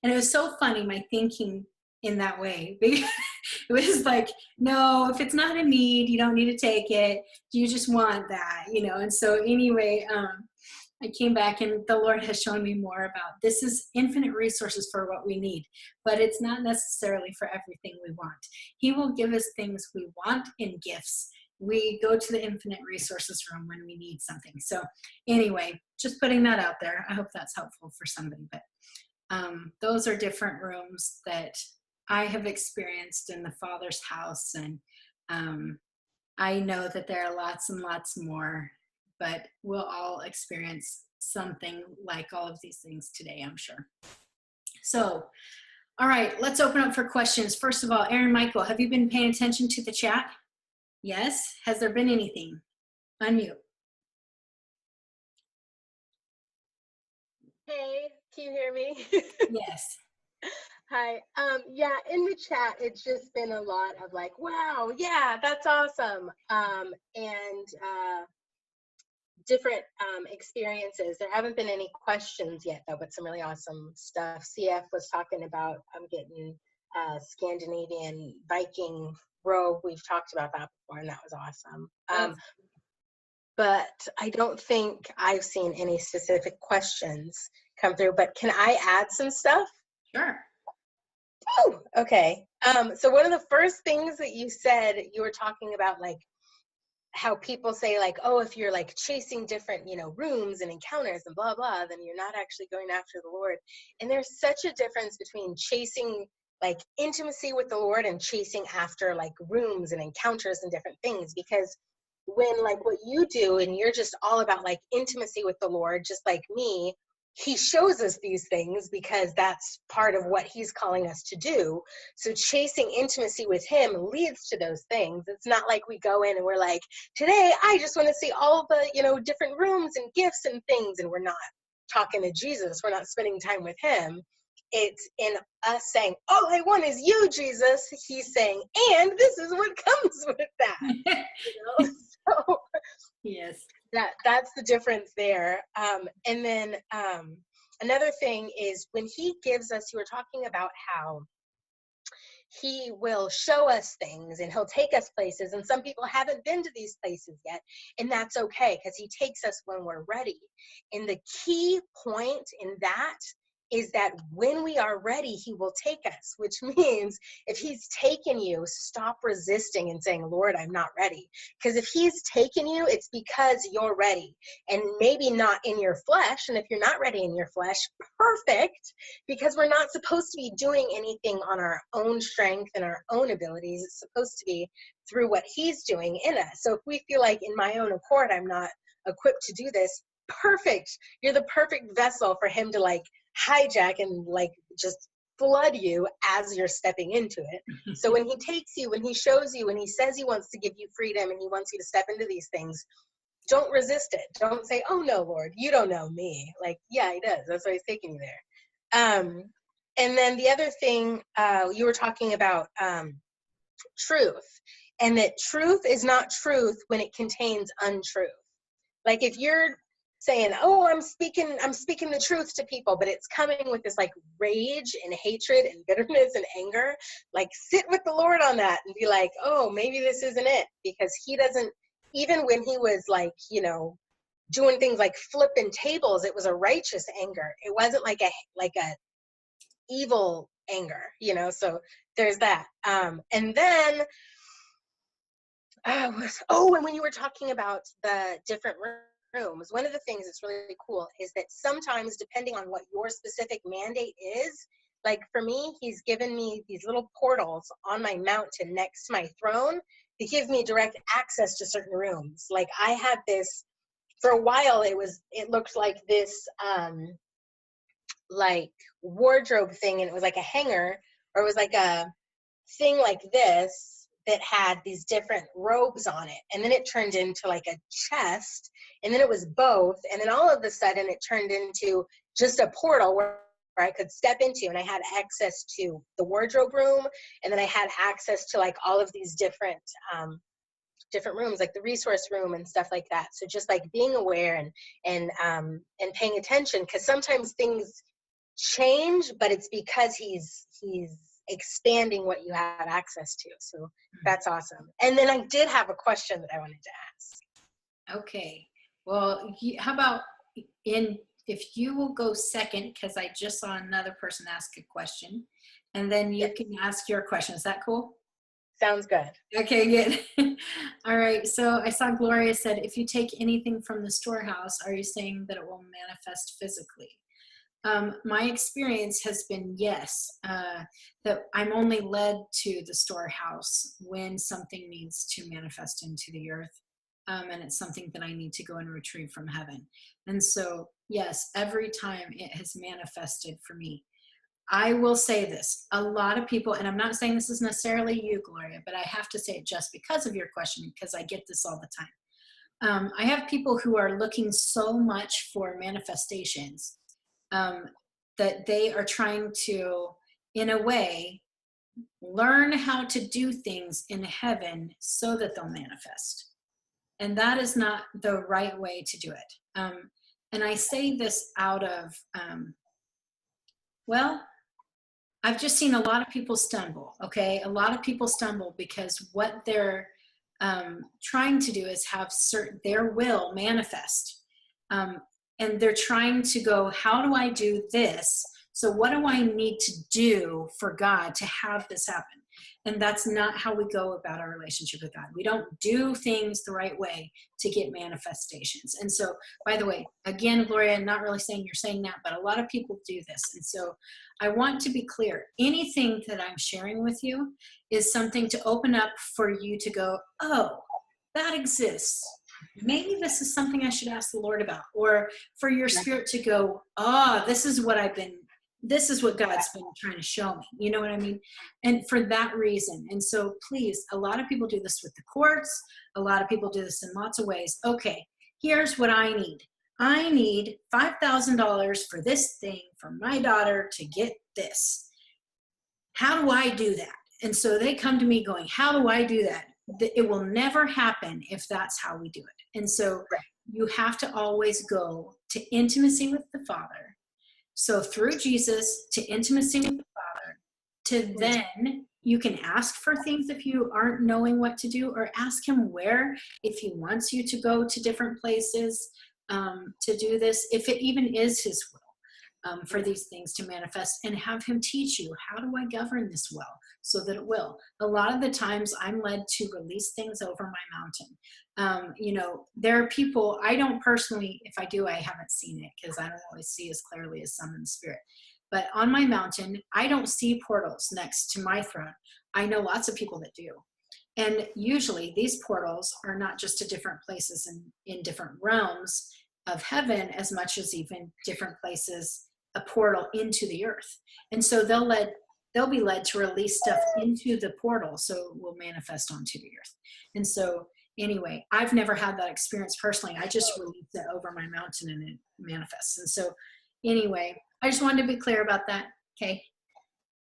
And it was so funny, my thinking in that way. It was like, no, if it's not a need, you don't need to take it. You just want that, And so anyway, I came back, and the Lord has shown me more about this is infinite resources for what we need, but it's not necessarily for everything we want. He will give us things we want in gifts. We go to the infinite resources room when we need something. So anyway, just putting that out there. I hope that's helpful for somebody. But those are different rooms that I have experienced in the Father's house. And I know that there are lots and lots more, but we'll all experience something like all of these things today, I'm sure. So, all right, let's open up for questions. First of all, Aaron Michael, have you been paying attention to the chat? Yes? Has there been anything? Unmute. Hey, can you hear me? Yes. Hi. Yeah, in the chat, it's just been a lot of like, wow, yeah, that's awesome. And different experiences. There haven't been any questions yet, though, but some really awesome stuff. CF was talking about getting Scandinavian Viking robe. We've talked about that before, and that was awesome. But I don't think I've seen any specific questions come through. But can I add some stuff? Sure. Oh, okay. So one of the first things that you said, you were talking about like how people say like, oh, if you're like chasing different, rooms and encounters and blah, blah, then you're not actually going after the Lord. And there's such a difference between chasing like intimacy with the Lord and chasing after like rooms and encounters and different things. Because when like what you do and you're just all about like intimacy with the Lord, just like me, he shows us these things because that's part of what he's calling us to do. So chasing intimacy with him leads to those things. It's not like we go in and we're like, today I just want to see all the, different rooms and gifts and things. And we're not talking to Jesus. We're not spending time with him. It's in us saying, all I want is you, Jesus. He's saying, and this is what comes with that. So, yes. That's the difference there. And then another thing is when he gives us, you were talking about how he will show us things and he'll take us places. And some people haven't been to these places yet. And that's okay, because he takes us when we're ready. And the key point in that is that when we are ready, he will take us, which means if he's taken you, stop resisting and saying, Lord, I'm not ready. Because if he's taken you, it's because you're ready, and maybe not in your flesh. And if you're not ready in your flesh, perfect, because we're not supposed to be doing anything on our own strength and our own abilities. It's supposed to be through what he's doing in us. So if we feel like in my own accord, I'm not equipped to do this, perfect. You're the perfect vessel for him to like hijack and like just flood you as you're stepping into it. So when he takes you, when he shows you, when he says he wants to give you freedom and he wants you to step into these things, don't resist it. Don't say, oh no, Lord, you don't know me. Like, yeah, he does. That's why he's taking you there. And then the other thing, you were talking about truth, and that truth is not truth when it contains untruth. Like if you're saying, oh, I'm speaking the truth to people, but it's coming with this like rage and hatred and bitterness and anger, like sit with the Lord on that and be like, oh, maybe this isn't it, because he doesn't, even when he was like, you know, doing things like flipping tables, it was a righteous anger. It wasn't like a evil anger, you know. So there's that. And then and when you were talking about the different rooms, one of the things that's really cool is that sometimes, depending on what your specific mandate is, like for me, he's given me these little portals on my mountain next to my throne to give me direct access to certain rooms. Like I had this, for a while, it looked like this like wardrobe thing, and it was like a hanger, or it was like a thing like this that had these different robes on it, and then it turned into like a chest, and then it was both, and then all of a sudden it turned into just a portal where I could step into, and I had access to the wardrobe room, and then I had access to like all of these different rooms, like the resource room and stuff like that. So just like being aware and paying attention, because sometimes things change, but it's because he's expanding what you have access to. So that's awesome. And then I did have a question that I wanted to ask. Okay. Well, how about if you will go second, because I just saw another person ask a question, and then you can ask your question. Is that cool? Sounds good. Okay, good. All right. So I saw Gloria said, if you take anything from the storehouse, are you saying that it will manifest physically? My experience has been yes, that I'm only led to the storehouse when something needs to manifest into the earth, and it's something that I need to go and retrieve from heaven. And so, yes, every time it has manifested for me. I will say this, a lot of people, and I'm not saying this is necessarily you, Gloria, but I have to say it just because of your question, because I get this all the time. I have people who are looking so much for manifestations that they are trying to, in a way, learn how to do things in heaven so that they'll manifest. And that is not the right way to do it. And I say this out of, well, I've just seen a lot of people stumble, okay? A lot of people stumble because what they're trying to do is have their will manifest. And they're trying to go, how do I do this? So what do I need to do for God to have this happen? And that's not how we go about our relationship with God. We don't do things the right way to get manifestations. And so, by the way, again, Gloria, I'm not really saying you're saying that, but a lot of people do this. And so I want to be clear. Anything that I'm sharing with you is something to open up for you to go, oh, that exists. Maybe this is something I should ask the Lord about, or for your spirit to go, this is what God's been trying to show me. You know what I mean? And for that reason. And so please, a lot of people do this with the courts. A lot of people do this in lots of ways. Okay, here's what I need. I need $5,000 for this thing for my daughter to get this. How do I do that? And so they come to me going, how do I do that? It will never happen if that's how we do it. And so you have to always go to intimacy with the Father. So through Jesus, to intimacy with the Father, to then you can ask for things if you aren't knowing what to do, or ask him where, if he wants you to go to different places to do this, if it even is his will for these things to manifest, and have him teach you, how do I govern this well so that it will. A lot of the times I'm led to release things over my mountain. You know, there are people, I don't personally, if I do, I haven't seen it because I don't always see as clearly as some in the spirit. But on my mountain, I don't see portals next to my throne. I know lots of people that do. And usually these portals are not just to different places in different realms of heaven, as much as even different places, a portal into the earth. And so they'll be led to release stuff into the portal so it will manifest onto the earth. And so anyway, I've never had that experience personally. I just release it over my mountain and it manifests. And so anyway, I just wanted to be clear about that. Okay.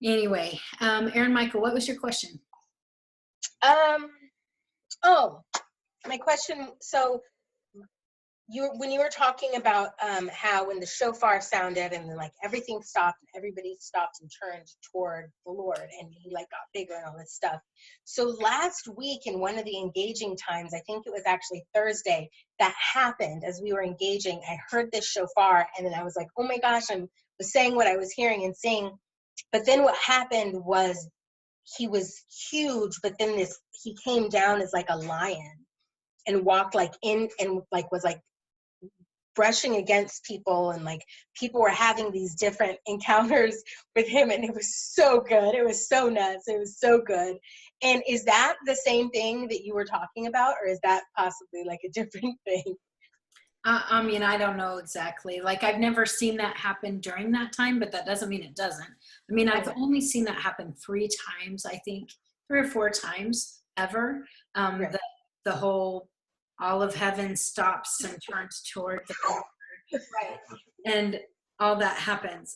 Anyway, Aaron Michael, what was your question? Oh, my question. So when you were talking about how when the shofar sounded and then like everything stopped, everybody stopped and turned toward the Lord, and he like got bigger and all this stuff. So last week in one of the engaging times, I think it was actually Thursday, that happened as we were engaging. I heard this shofar, and then I was like, oh my gosh, I was saying what I was hearing and seeing. But then what happened was he was huge, but then he came down as like a lion and walked like in and like was like brushing against people, and like people were having these different encounters with him, and it was so good. It was so nuts. It was so good. And is that the same thing that you were talking about, or is that possibly like a different thing? I mean, I don't know exactly. Like, I've never seen that happen during that time, but that doesn't mean it doesn't. I mean, I've only seen that happen 3 times, I think, 3 or 4 times ever. Right. The whole, all of heaven stops and turns toward the Lord. Right. And all that happens.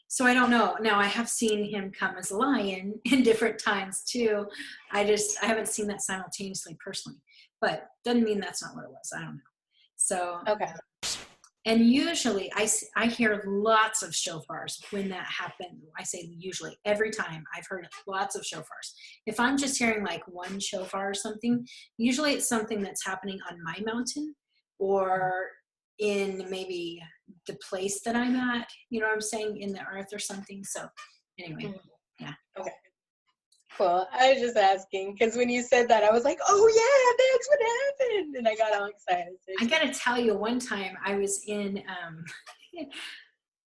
So I don't know. Now, I have seen him come as a lion in different times too. I haven't seen that simultaneously personally, but doesn't mean that's not what it was. I don't know. So, Okay. and usually I hear lots of shofars when that happens. I say usually, every time I've heard lots of shofars. If I'm just hearing like one shofar or something, usually it's something that's happening on my mountain or in maybe the place that I'm at, you know what I'm saying, in the earth or something. So anyway, yeah. Okay. Cool. I was just asking because when you said that, I was like, oh yeah, that's what happened. And I got all excited. I got to tell you, one time I was in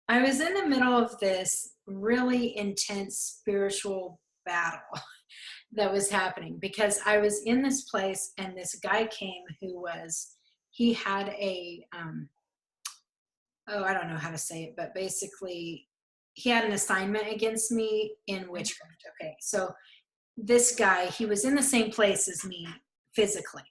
the middle of this really intense spiritual battle that was happening, because I was in this place and this guy came he had a, I don't know how to say it, but basically he had an assignment against me in witchcraft. Okay. So this guy, he was in the same place as me physically.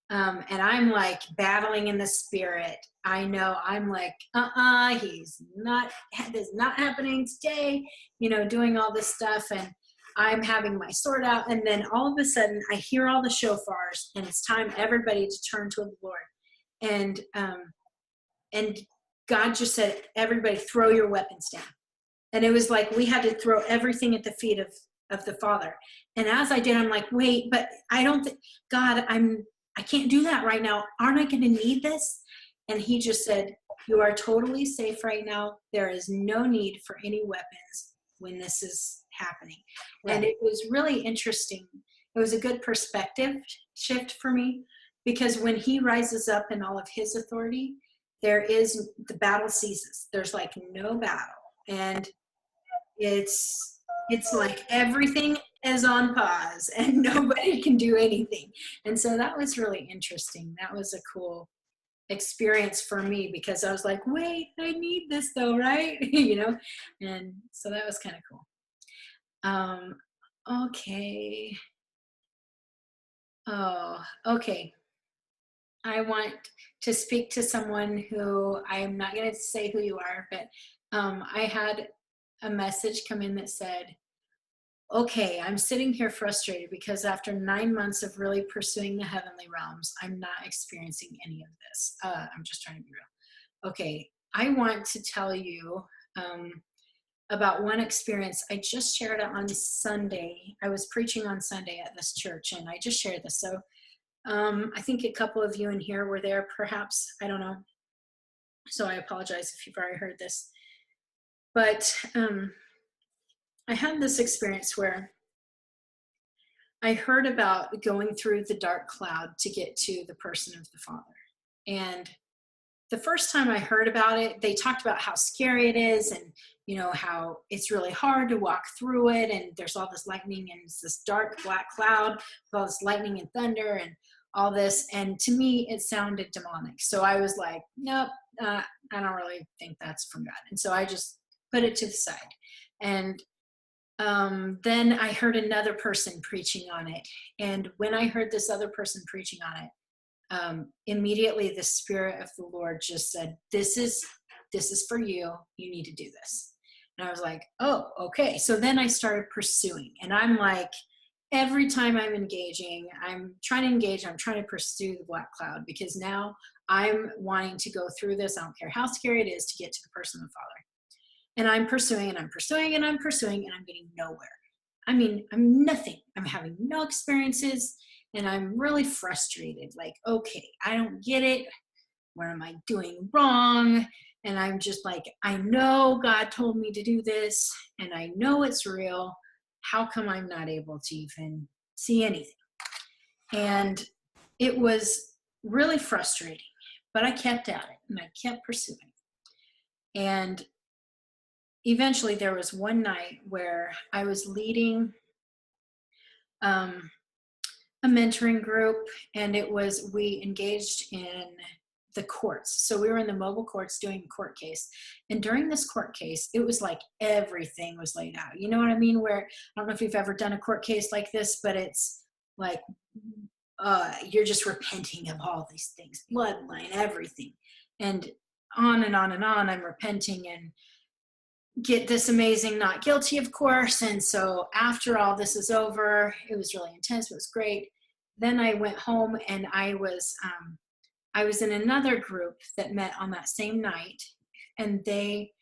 And I'm like battling in the spirit. I know, I'm like, this is not happening today, you know, doing all this stuff. And I'm having my sword out. And then all of a sudden I hear all the shofars, and it's time everybody to turn to the Lord. And God just said, everybody throw your weapons down. And it was like, we had to throw everything at the feet of the Father. And as I did, I'm like, wait, but I don't think, God, I can't do that right now. Aren't I going to need this? And he just said, you are totally safe right now. There is no need for any weapons when this is happening. Right. And it was really interesting. It was a good perspective shift for me, because when he rises up in all of his authority, the battle ceases. There's like no battle. And it's like everything is on pause and nobody can do anything. And so that was really interesting. That was a cool experience for me, because I was like, wait, I need this though, right? You know? And so that was kind of cool. Okay. Oh, okay. I want to speak to someone who, I'm not going to say who you are, but I had a message come in that said, okay, I'm sitting here frustrated because after 9 months of really pursuing the heavenly realms, I'm not experiencing any of this. I'm just trying to be real. Okay, I want to tell you, about one experience. I just shared it on Sunday. I was preaching on Sunday at this church, and I just shared this. So I think a couple of you in here were there, perhaps. I don't know. So I apologize if you've already heard this. But I had this experience where I heard about going through the dark cloud to get to the person of the Father. And the first time I heard about it, they talked about how scary it is, and how it's really hard to walk through it, and there's all this lightning, and it's this dark black cloud with all this lightning and thunder and all this. And to me, it sounded demonic. So I was like, nope, I don't really think that's from God. And so I just put it to the side. And then I heard another person preaching on it. And when I heard this other person preaching on it, immediately the Spirit of the Lord just said, this is for you. You need to do this. And I was like, oh, okay. So then I started pursuing, and I'm like, every time I'm engaging, I'm trying to engage, I'm trying to pursue the black cloud, because now I'm wanting to go through this. I don't care how scary it is to get to the person of the Father. And I'm pursuing, and I'm pursuing, and I'm pursuing, and I'm getting nowhere. I mean, I'm nothing. I'm having no experiences, and I'm really frustrated. Like, okay, I don't get it. What am I doing wrong? And I'm just like, I know God told me to do this, and I know it's real. How come I'm not able to even see anything? And it was really frustrating, but I kept at it, and I kept pursuing. And eventually there was one night where I was leading a mentoring group, and we engaged in the courts. So we were in the mobile courts doing a court case. And during this court case, it was like everything was laid out. You know what I mean? Where, I don't know if you've ever done a court case like this, but it's like, you're just repenting of all these things, bloodline, everything. And on and on and on, I'm repenting and get this amazing not guilty, of course. And so after all this is over, it was really intense. It was great. Then I went home, and I was in another group that met on that same night, and they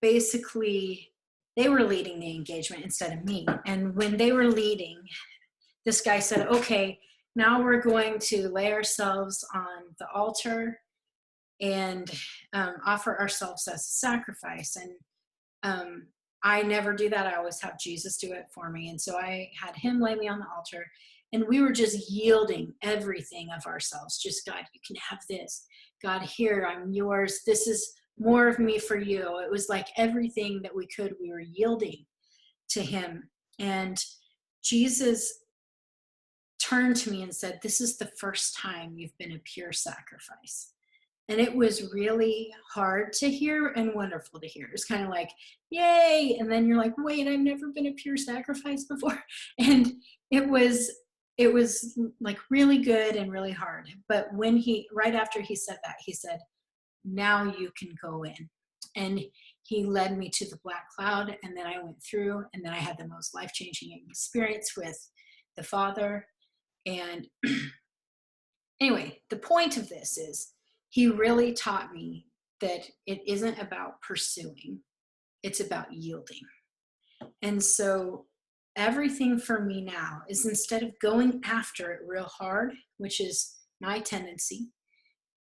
basically, they were leading the engagement instead of me. And when they were leading, this guy said, okay, now we're going to lay ourselves on the altar and offer ourselves as a sacrifice. And I never do that. I always have Jesus do it for me. And so I had him lay me on the altar, and we were just yielding everything of ourselves. Just, God, you can have this. God, here, I'm yours. This is more of me for you. It was like everything that we were yielding to him. And Jesus turned to me and said, this is the first time you've been a pure sacrifice. And it was really hard to hear and wonderful to hear. It's kind of like, yay. And then you're like, wait, I've never been a pure sacrifice before. And it was like really good and really hard. But right after he said that, he said, now you can go in. And he led me to the black cloud. And then I went through, and then I had the most life-changing experience with the Father. And anyway, the point of this is, he really taught me that it isn't about pursuing, it's about yielding. And so everything for me now is, instead of going after it real hard, which is my tendency,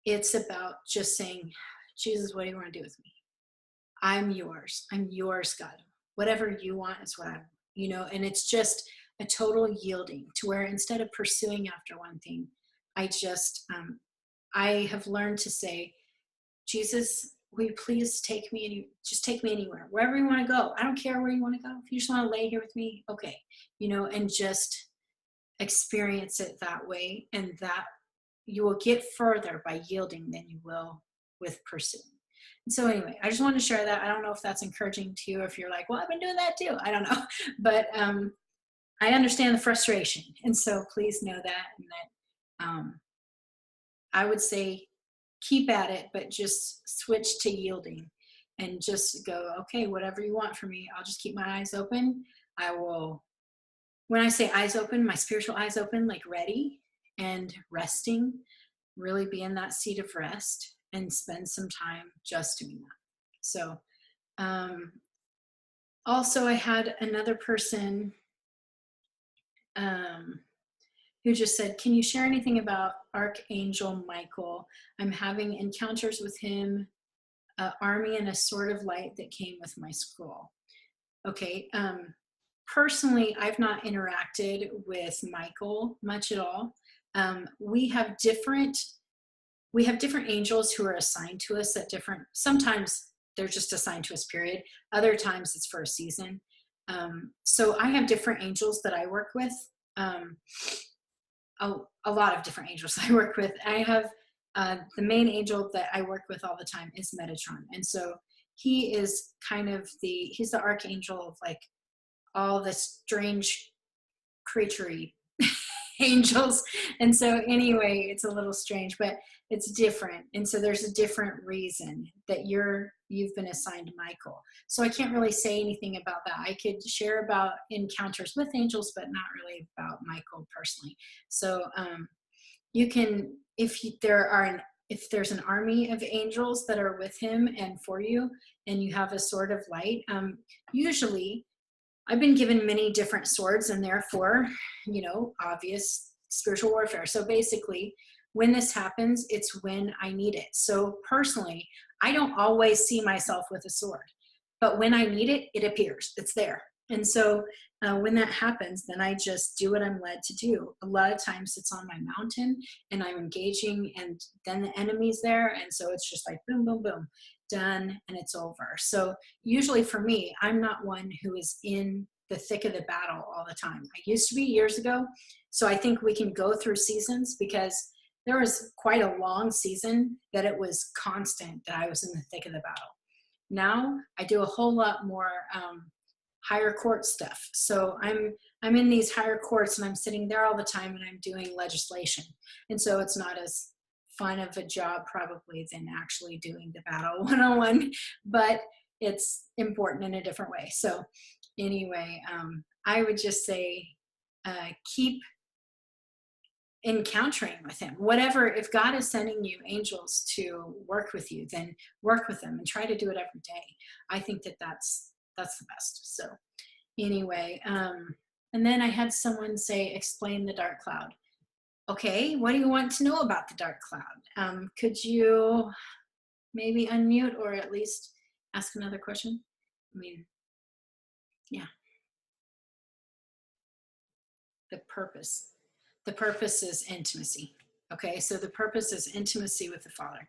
it's about just saying, Jesus, what do you want to do with me? I'm yours. I'm yours, God. Whatever you want is what I want, and it's just a total yielding, to where instead of pursuing after one thing, I have learned to say, Jesus, will you please take me anywhere, wherever you want to go. I don't care where you want to go. If you just want to lay here with me, okay. And just experience it that way. And that you will get further by yielding than you will with pursuing. And so anyway, I just wanted to share that. I don't know if that's encouraging to you, if you're like, well, I've been doing that too. I don't know. But I understand the frustration. And so please know that. And that I would say keep at it, but just switch to yielding and just go, okay, whatever you want from me, I'll just keep my eyes open. I will, when I say eyes open, my spiritual eyes open, like ready and resting, really be in that seat of rest. and spend some time just doing that. So also I had another person who just said, can you share anything about Archangel Michael? I'm having encounters with him, army and a sword of light that came with my scroll. Okay. Personally, I've not interacted with Michael much at all. We have different angels who are assigned to us at different, sometimes they're just assigned to us, period. Other times it's for a season. So I have different angels that I work with. A lot of different angels I work with. I have the main angel that I work with all the time is Metatron. And so he is kind of he's the archangel of like all the strange creaturey angels. And so anyway, it's a little strange, but it's different. And so there's a different reason that you've been assigned Michael. So I can't really say anything about that. I could share about encounters with angels, but not really about Michael personally. So you can, if there's an army of angels that are with him and for you, and you have a sword of light, usually I've been given many different swords, and therefore, obvious spiritual warfare. So basically, when this happens, it's when I need it. So personally, I don't always see myself with a sword, but when I need it, it appears. It's there. And so when that happens, then I just do what I'm led to do. A lot of times it's on my mountain and I'm engaging, and then the enemy's there. And so it's just like boom, boom, boom, done, and it's over. So usually for me, I'm not one who is in the thick of the battle all the time. I used to be years ago. So I think we can go through seasons, because there was quite a long season that it was constant that I was in the thick of the battle. Now I do a whole lot more higher court stuff. So I'm in these higher courts, and I'm sitting there all the time, and I'm doing legislation. And so it's not as fun of a job probably than actually doing the battle one-on-one, but it's important in a different way. So anyway, I would just say keep encountering with him. Whatever, if God is sending you angels to work with you, then work with them and try to do it every day. I think that that's the best. So anyway, and then I had someone say, explain the dark cloud. Okay, what do you want to know about the dark cloud? Could you maybe unmute or at least ask another question? I mean, yeah. The purpose is intimacy. Okay, so the purpose is intimacy with the Father.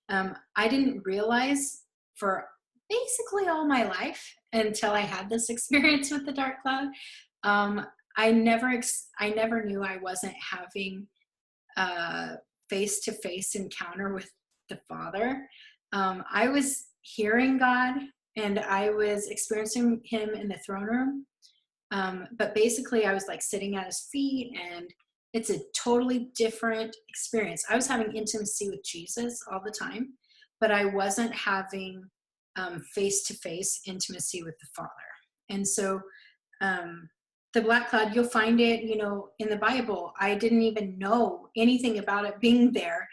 I didn't realize for basically all my life until I had this experience with the dark cloud. I never knew I wasn't having a face-to-face encounter with the Father. I was hearing God, and I was experiencing him in the throne room. But basically I was like sitting at his feet, and it's a totally different experience. I was having intimacy with Jesus all the time, but I wasn't having face-to-face intimacy with the Father. And so the black cloud, you'll find it, in the Bible. I didn't even know anything about it being there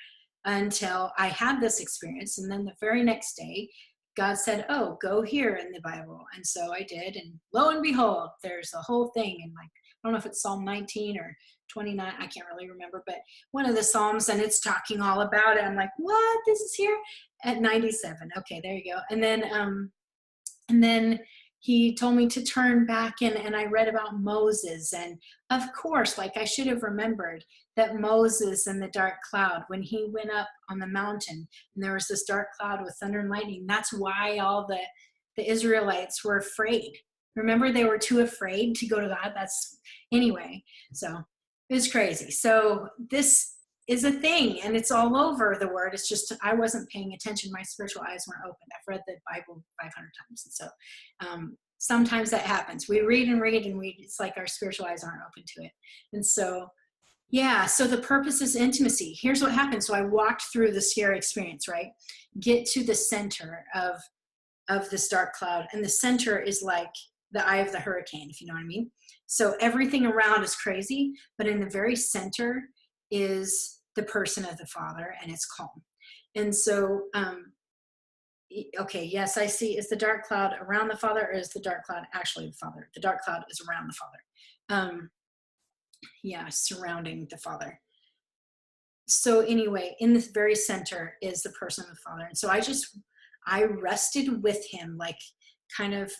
until I had this experience. And then the very next day, God said, oh, go here in the Bible. And so I did. And lo and behold, there's a whole thing. And like, I don't know if it's Psalm 19 or 29. I can't really remember, but one of the Psalms, and it's talking all about it. I'm like, what? This is here at 97. Okay, there you go. And then he told me to turn back, and I read about Moses. And of course, like I should have remembered that Moses and the dark cloud, when he went up on the mountain and there was this dark cloud with thunder and lightning, that's why all the Israelites were afraid. Remember, they were too afraid to go to God. Anyway, so it was crazy. So this is a thing, and it's all over the word. It's just I wasn't paying attention. My spiritual eyes weren't open. I've read the Bible 500 times, and so sometimes that happens. We read and read, and it's like our spiritual eyes aren't open to it. And so, yeah, so the purpose is intimacy. Here's what happened. So I walked through the Sierra experience, right? Get to the center of this dark cloud, and the center is like the eye of the hurricane, if you know what I mean. So everything around is crazy, but in the very center is the person of the Father, and it's calm. And so, okay, yes, I see. Is the dark cloud around the Father, or is the dark cloud actually the Father? The dark cloud is around the Father. Yeah, surrounding the Father. So anyway, in the very center is the person of the Father. And so I rested with him, like kind of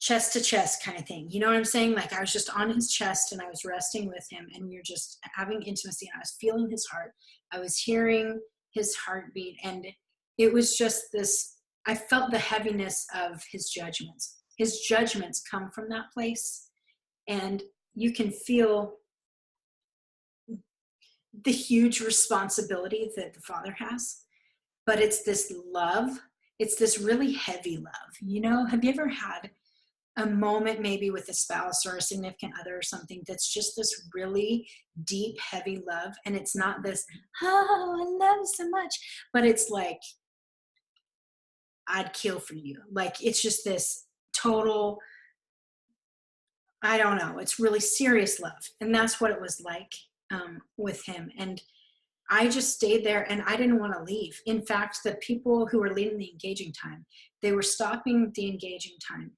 chest to chest kind of thing. You know what I'm saying? Like I was just on his chest and I was resting with him, and we were just having intimacy, and I was feeling his heart. I was hearing his heartbeat, and it was just this, I felt the heaviness of his judgments. His judgments come from that place, and you can feel the huge responsibility that the Father has. But it's this love, it's this really heavy love. You know, have you ever had a moment maybe with a spouse or a significant other or something that's just this really deep, heavy love? And it's not this, oh, I love you so much, but it's like, I'd kill for you. Like, it's just this total, I don't know, it's really serious love. And that's what it was like with him. And I just stayed there, and I didn't want to leave. In fact, the people who were leading the engaging time, they were stopping the engaging time.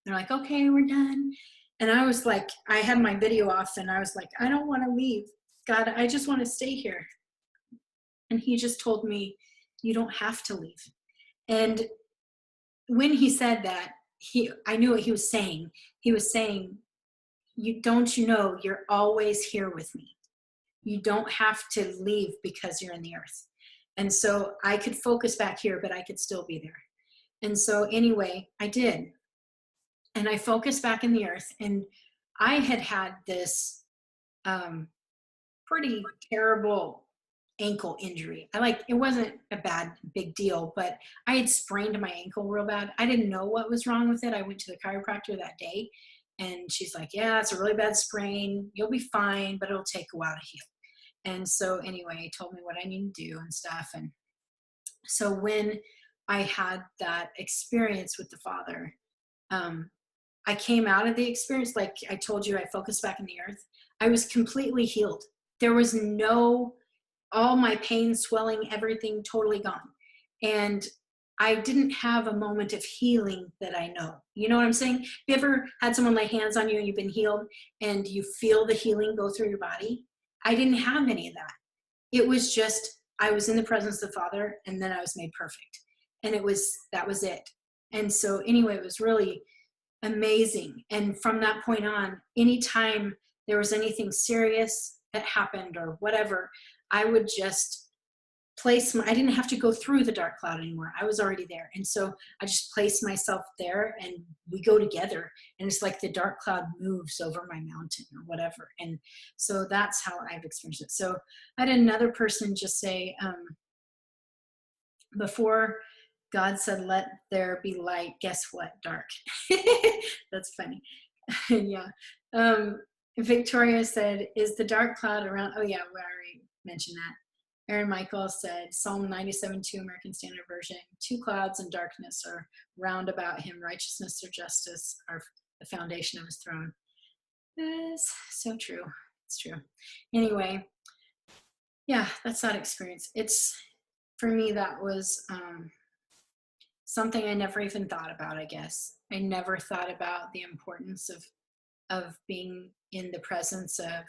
They're like, okay, we're done. And I was like, I had my video off, and I was like, I don't want to leave. God, I just want to stay here. And he just told me, you don't have to leave. And when he said that, I knew what he was saying. He was saying, don't you know, you're always here with me. You don't have to leave because you're in the earth. And so I could focus back here, but I could still be there. And so anyway, I did. And I focused back in the earth, and I had this pretty terrible ankle injury. It wasn't a big deal, but I had sprained my ankle real bad. I didn't know what was wrong with it. I went to the chiropractor that day, and she's like, yeah, it's a really bad sprain. You'll be fine, but it'll take a while to heal. And so anyway, he told me what I need to do and stuff. And so when I had that experience with the Father, I came out of the experience, like I told you, I focused back in the earth. I was completely healed. There was all my pain, swelling, everything totally gone. And I didn't have a moment of healing that I know. You know what I'm saying? Have you ever had someone lay hands on you and you've been healed and you feel the healing go through your body? I didn't have any of that. It was just, I was in the presence of the Father, and then I was made perfect. And that was it. And so anyway, it was really amazing. And from that point on, anytime there was anything serious that happened or whatever, I would just I didn't have to go through the dark cloud anymore. I was already there. And so I just placed myself there, and we go together, and it's like the dark cloud moves over my mountain or whatever. And so that's how I've experienced it. So I had another person just say, before God said, let there be light, guess what? Dark. That's funny. Yeah. Victoria said, is the dark cloud around? Oh yeah, we already mentioned that. Aaron Michael said, Psalm 97:2, American Standard Version, 2 clouds and darkness are round about him. Righteousness or justice are the foundation of his throne. It's so true. It's true. Anyway, yeah, that's that experience. For me, that was something I never even thought about, I guess. I never thought about the importance of being in the presence of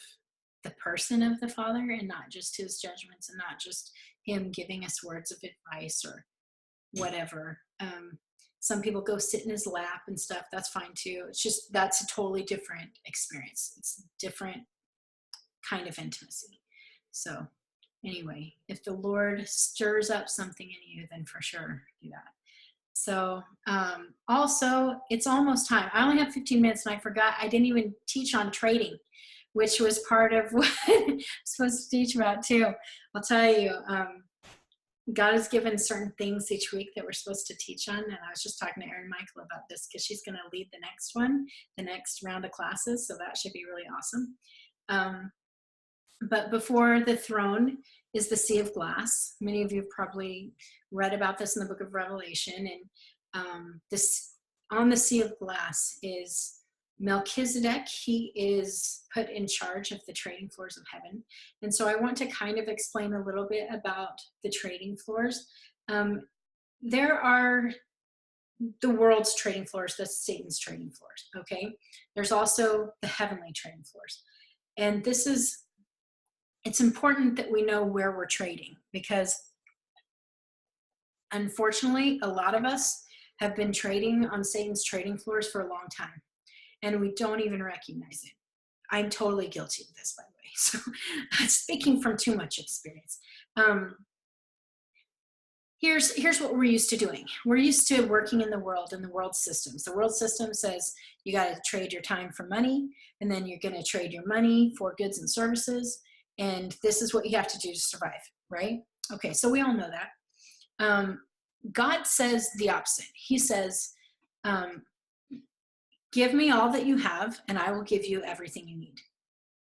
the person of the Father, and not just his judgments, and not just him giving us words of advice or whatever. Some people go sit in his lap and stuff. That's fine too. It's just, that's a totally different experience. It's a different kind of intimacy. So anyway, if the Lord stirs up something in you, then for sure do that. So also, it's almost time. I only have 15 minutes, and I forgot I didn't even teach on trading, which was part of what I'm supposed to teach about too. I'll tell you, God has given certain things each week that we're supposed to teach on. And I was just talking to Erin Michael about this, because she's going to lead the next one, the next round of classes. So that should be really awesome. But before the throne is the sea of glass. Many of you have probably read about this in the book of Revelation. And this on the sea of glass is Melchizedek, he is put in charge of the trading floors of heaven. And so I want to kind of explain a little bit about the trading floors. There are the world's trading floors, that's Satan's trading floors, okay? There's also the heavenly trading floors. And it's important that we know where we're trading, because unfortunately, a lot of us have been trading on Satan's trading floors for a long time, and we don't even recognize it. I'm totally guilty of this, by the way. So I'm speaking from too much experience. Here's what we're used to doing. We're used to working in the world systems. The world system says you got to trade your time for money, and then you're going to trade your money for goods and services, and this is what you have to do to survive, right? Okay, so we all know that. God says the opposite. He says, give me all that you have, and I will give you everything you need.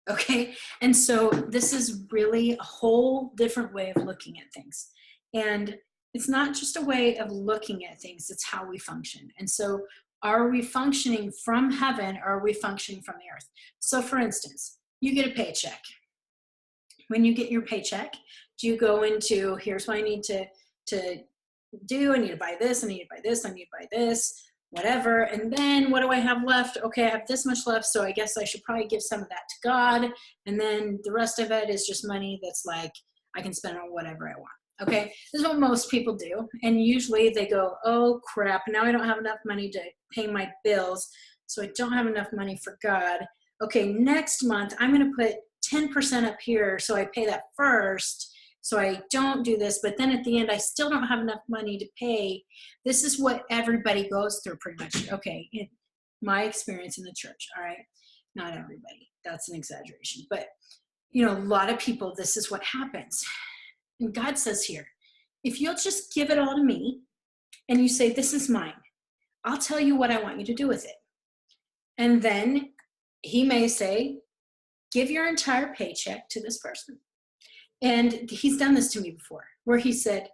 Okay, and so this is really a whole different way of looking at things. And it's not just a way of looking at things, it's how we function. And so are we functioning from heaven, or are we functioning from the earth? So for instance, you get a paycheck. When you get your paycheck, do you go into, here's what I need to do, I need to buy this, I need to buy this, I need to buy this, whatever, and then what do I have left? Okay, I have this much left, so I guess I should probably give some of that to God, and then the rest of it is just money that's like I can spend on whatever I want. Okay, this is what most people do, and usually they go, oh crap, now I don't have enough money to pay my bills, so I don't have enough money for God. Okay, next month I'm going to put 10% up here, so I pay that first, so I don't do this, but then at the end I still don't have enough money to pay. This is what everybody goes through pretty much. Okay, in my experience in the church, all right, not everybody, that's an exaggeration, but you know, a lot of people, this is what happens. And God says here, if you'll just give it all to me and you say, this is mine, I'll tell you what I want you to do with it. And then he may say, give your entire paycheck to this person. And he's done this to me before, where he said,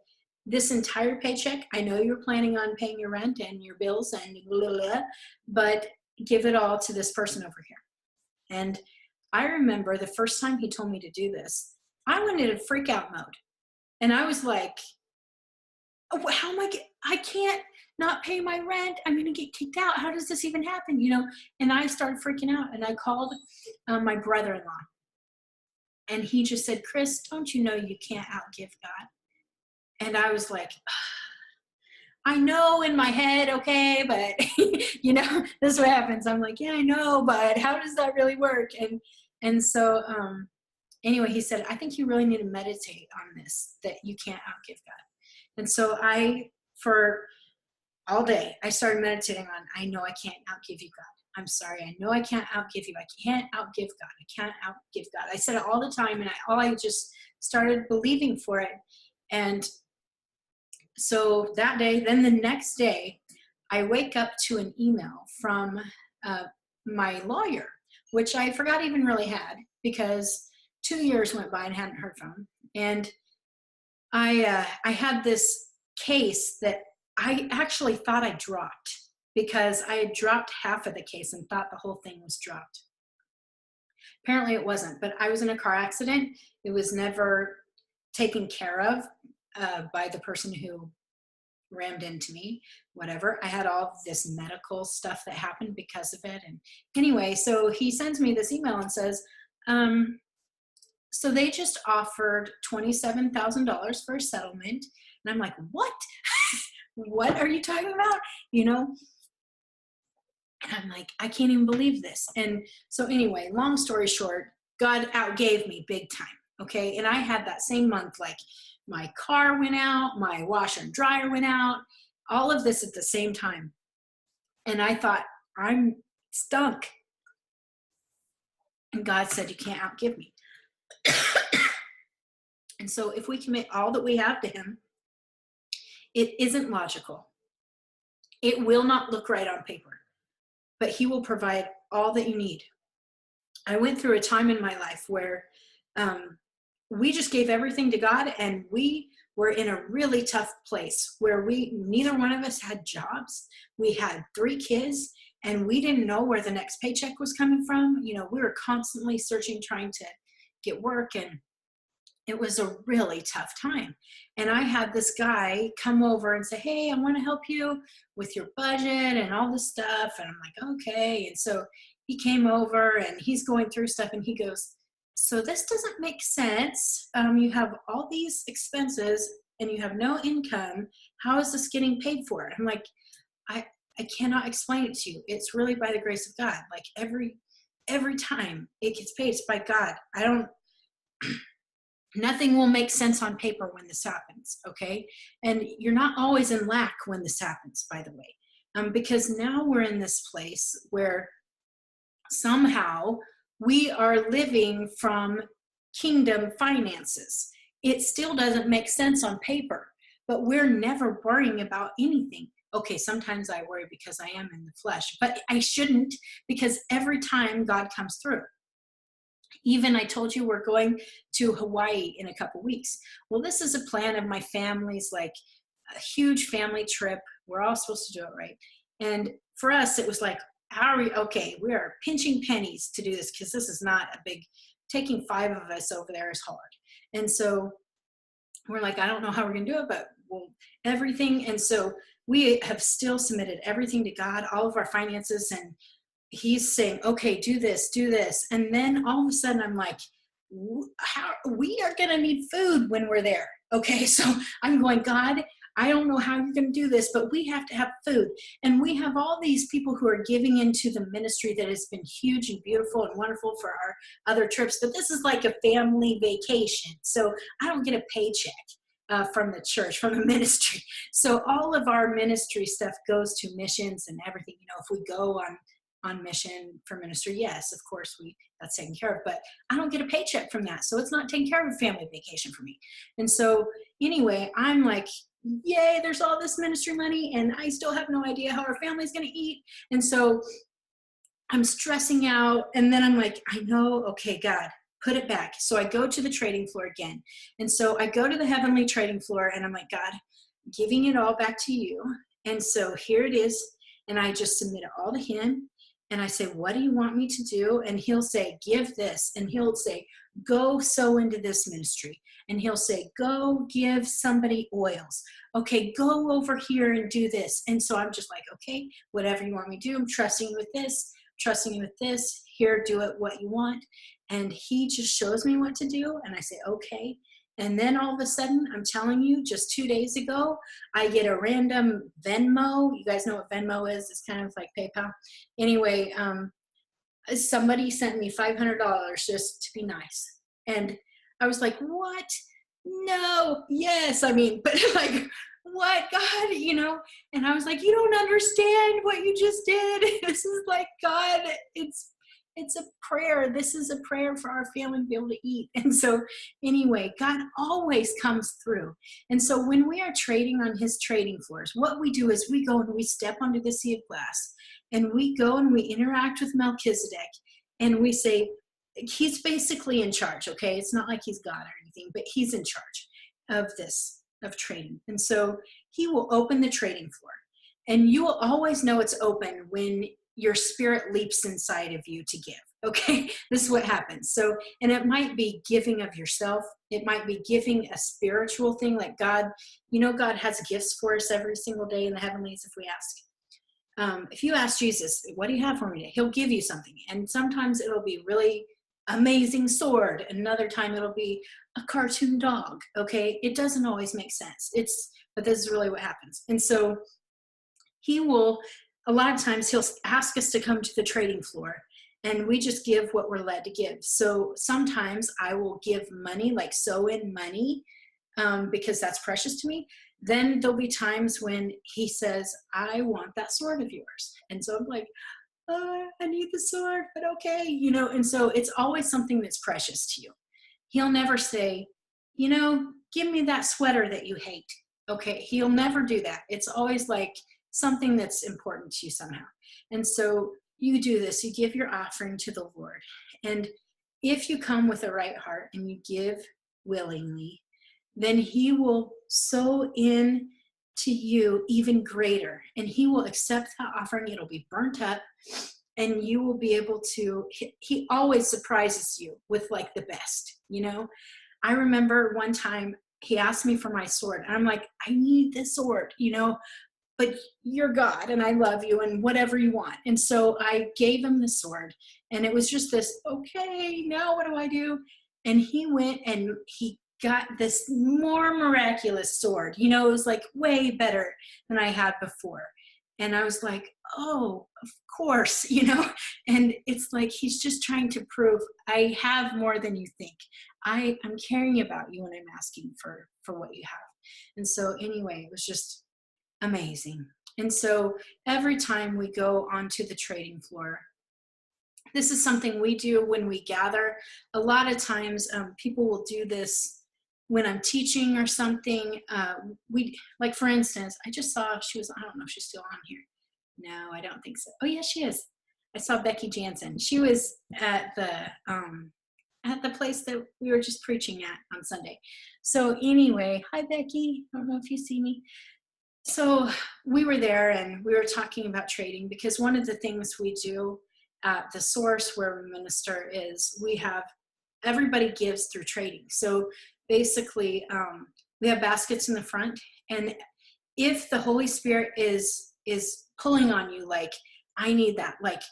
this entire paycheck, I know you're planning on paying your rent and your bills and blah, blah, blah, but give it all to this person over here. And I remember the first time he told me to do this, I went into freak out mode. And I was like, oh, how am I can't not pay my rent. I'm going to get kicked out. How does this even happen? You know? And I started freaking out, and I called my brother-in-law, and he just said, Chris, don't you know you can't outgive God? And I was like, I know in my head, okay, but you know, this is what happens. I'm like, yeah, I know, but how does that really work? And so, anyway, he said, I think you really need to meditate on this, that you can't outgive God. And so for all day, I started meditating on, I know I can't outgive you, God. I'm sorry. I know I can't outgive you. I can't outgive God. I can't outgive God. I said it all the time, and I just started believing for it. And so that day, then the next day, I wake up to an email from my lawyer, which I forgot even really had, because 2 years went by and hadn't heard from him. And I had this case that I actually thought I dropped, because I had dropped half of the case and thought the whole thing was dropped. Apparently it wasn't, but I was in a car accident. It was never taken care of by the person who rammed into me, whatever. I had all this medical stuff that happened because of it. And anyway, so he sends me this email and says, so they just offered $27,000 for a settlement. And I'm like, what? What are you talking about? You know? And I'm like, I can't even believe this. And so anyway, long story short, God outgave me big time. Okay. And I had that same month, like my car went out, my washer and dryer went out, all of this at the same time. And I thought, I'm stunk. And God said, you can't outgive me. And so if we commit all that we have to him, it isn't logical. It will not look right on paper, but he will provide all that you need. I went through a time in my life where we just gave everything to God, and we were in a really tough place where neither one of us had jobs. We had 3 kids, and we didn't know where the next paycheck was coming from. You know, we were constantly searching, trying to get work, and it was a really tough time. And I had this guy come over and say, hey, I want to help you with your budget and all this stuff. And I'm like, okay. And so he came over and he's going through stuff, and he goes, so this doesn't make sense. You have all these expenses and you have no income. How is this getting paid for? I'm like, I cannot explain it to you. It's really by the grace of God. Like every time it gets paid, it's by God. Nothing will make sense on paper when this happens, okay? And you're not always in lack when this happens, by the way, because now we're in this place where somehow we are living from kingdom finances. It still doesn't make sense on paper, but we're never worrying about anything. Okay, sometimes I worry because I am in the flesh, but I shouldn't, because every time God comes through. Even I told you we're going to Hawaii in a couple weeks. Well, this is a plan of my family's, like a huge family trip. We're all supposed to do it, right? And for us, it was like, how are we? Okay, we are pinching pennies to do this, because this is not a big, taking 5 of us over there is hard. And so we're like, I don't know how we're going to do it, but we'll everything. And so we have still submitted everything to God, all of our finances, and he's saying, okay, do this. And then all of a sudden I'm like, how we are going to need food when we're there. Okay. So I'm going, God, I don't know how you're going to do this, but we have to have food. And we have all these people who are giving into the ministry that has been huge and beautiful and wonderful for our other trips. But this is like a family vacation. So I don't get a paycheck from the church, from the ministry. So all of our ministry stuff goes to missions and everything. You know, if we go on mission for ministry, yes, of course, that's taken care of, but I don't get a paycheck from that. So it's not taking care of a family vacation for me. And so anyway, I'm like, yay, there's all this ministry money, and I still have no idea how our family's going to eat. And so I'm stressing out. And then I'm like, I know, okay, God, put it back. So I go to the trading floor again. And so I go to the heavenly trading floor, and I'm like, God, giving it all back to you. And so here it is. And I just submit it all to him. And I say, what do you want me to do? And he'll say, give this. And he'll say, go sow into this ministry. And he'll say, go give somebody oils. Okay, go over here and do this. And so I'm just like, okay, whatever you want me to do. I'm trusting you with this, trusting you with this. Here, do it what you want. And he just shows me what to do. And I say, okay. And then all of a sudden, I'm telling you, just 2 days ago, I get a random Venmo. You guys know what Venmo is? It's kind of like PayPal. Anyway, somebody sent me $500 just to be nice. And I was like, what? No, yes. I mean, but like, what, God, you know? And I was like, you don't understand what you just did. This is like, God, it's a prayer. This is a prayer for our family to be able to eat. And so anyway, God always comes through. And so when we are trading on his trading floors, what we do is we go and we step onto the sea of glass, and we go and we interact with Melchizedek, and we say, he's basically in charge. Okay. It's not like he's God or anything, but he's in charge of this, of trading. And so he will open the trading floor, and you will always know it's open when your spirit leaps inside of you to give. Okay, this is what happens. So, and it might be giving of yourself. It might be giving a spiritual thing, like God, you know, God has gifts for us every single day in the heavenlies if we ask. If you ask Jesus, what do you have for me today? He'll give you something. And sometimes it'll be really amazing sword. Another time it'll be a cartoon dog. Okay, it doesn't always make sense. But this is really what happens. And so he will, a lot of times he'll ask us to come to the trading floor, and we just give what we're led to give. So sometimes I will give money, like sow in money, because that's precious to me. Then there'll be times when he says, I want that sword of yours. And so I'm like, I need the sword, but okay, you know. And so it's always something that's precious to you. He'll never say, you know, give me that sweater that you hate. Okay, he'll never do that. It's always like something that's important to you somehow. And so you do this, you give your offering to the Lord. And if you come with a right heart and you give willingly, then he will sow in to you even greater, and he will accept that offering. It'll be burnt up, and you will be able to, he always surprises you with like the best, you know. I remember one time he asked me for my sword, and I'm like, I need this sword, you know, but you're God and I love you and whatever you want. And so I gave him the sword, and it was just this, okay, now what do I do? And he went and he got this more miraculous sword. You know, it was like way better than I had before. And I was like, oh, of course, you know. And it's like he's just trying to prove I have more than you think. I'm caring about you when I'm asking for what you have. And so anyway, it was just amazing. And so every time we go onto the trading floor, this is something we do when we gather. A lot of times people will do this when I'm teaching or something. We, like for instance, I just saw, she was, I don't know if she's still on here. No, I don't think so. Oh yeah, she is. I saw Becky Jansen. She was at the place that we were just preaching at on Sunday. So anyway, hi Becky, I don't know if you see me. So we were there and we were talking about trading, because one of the things we do at the source where we minister is we have, everybody gives through trading. So basically we have baskets in the front, and if the Holy Spirit is pulling on you, like, I need that, like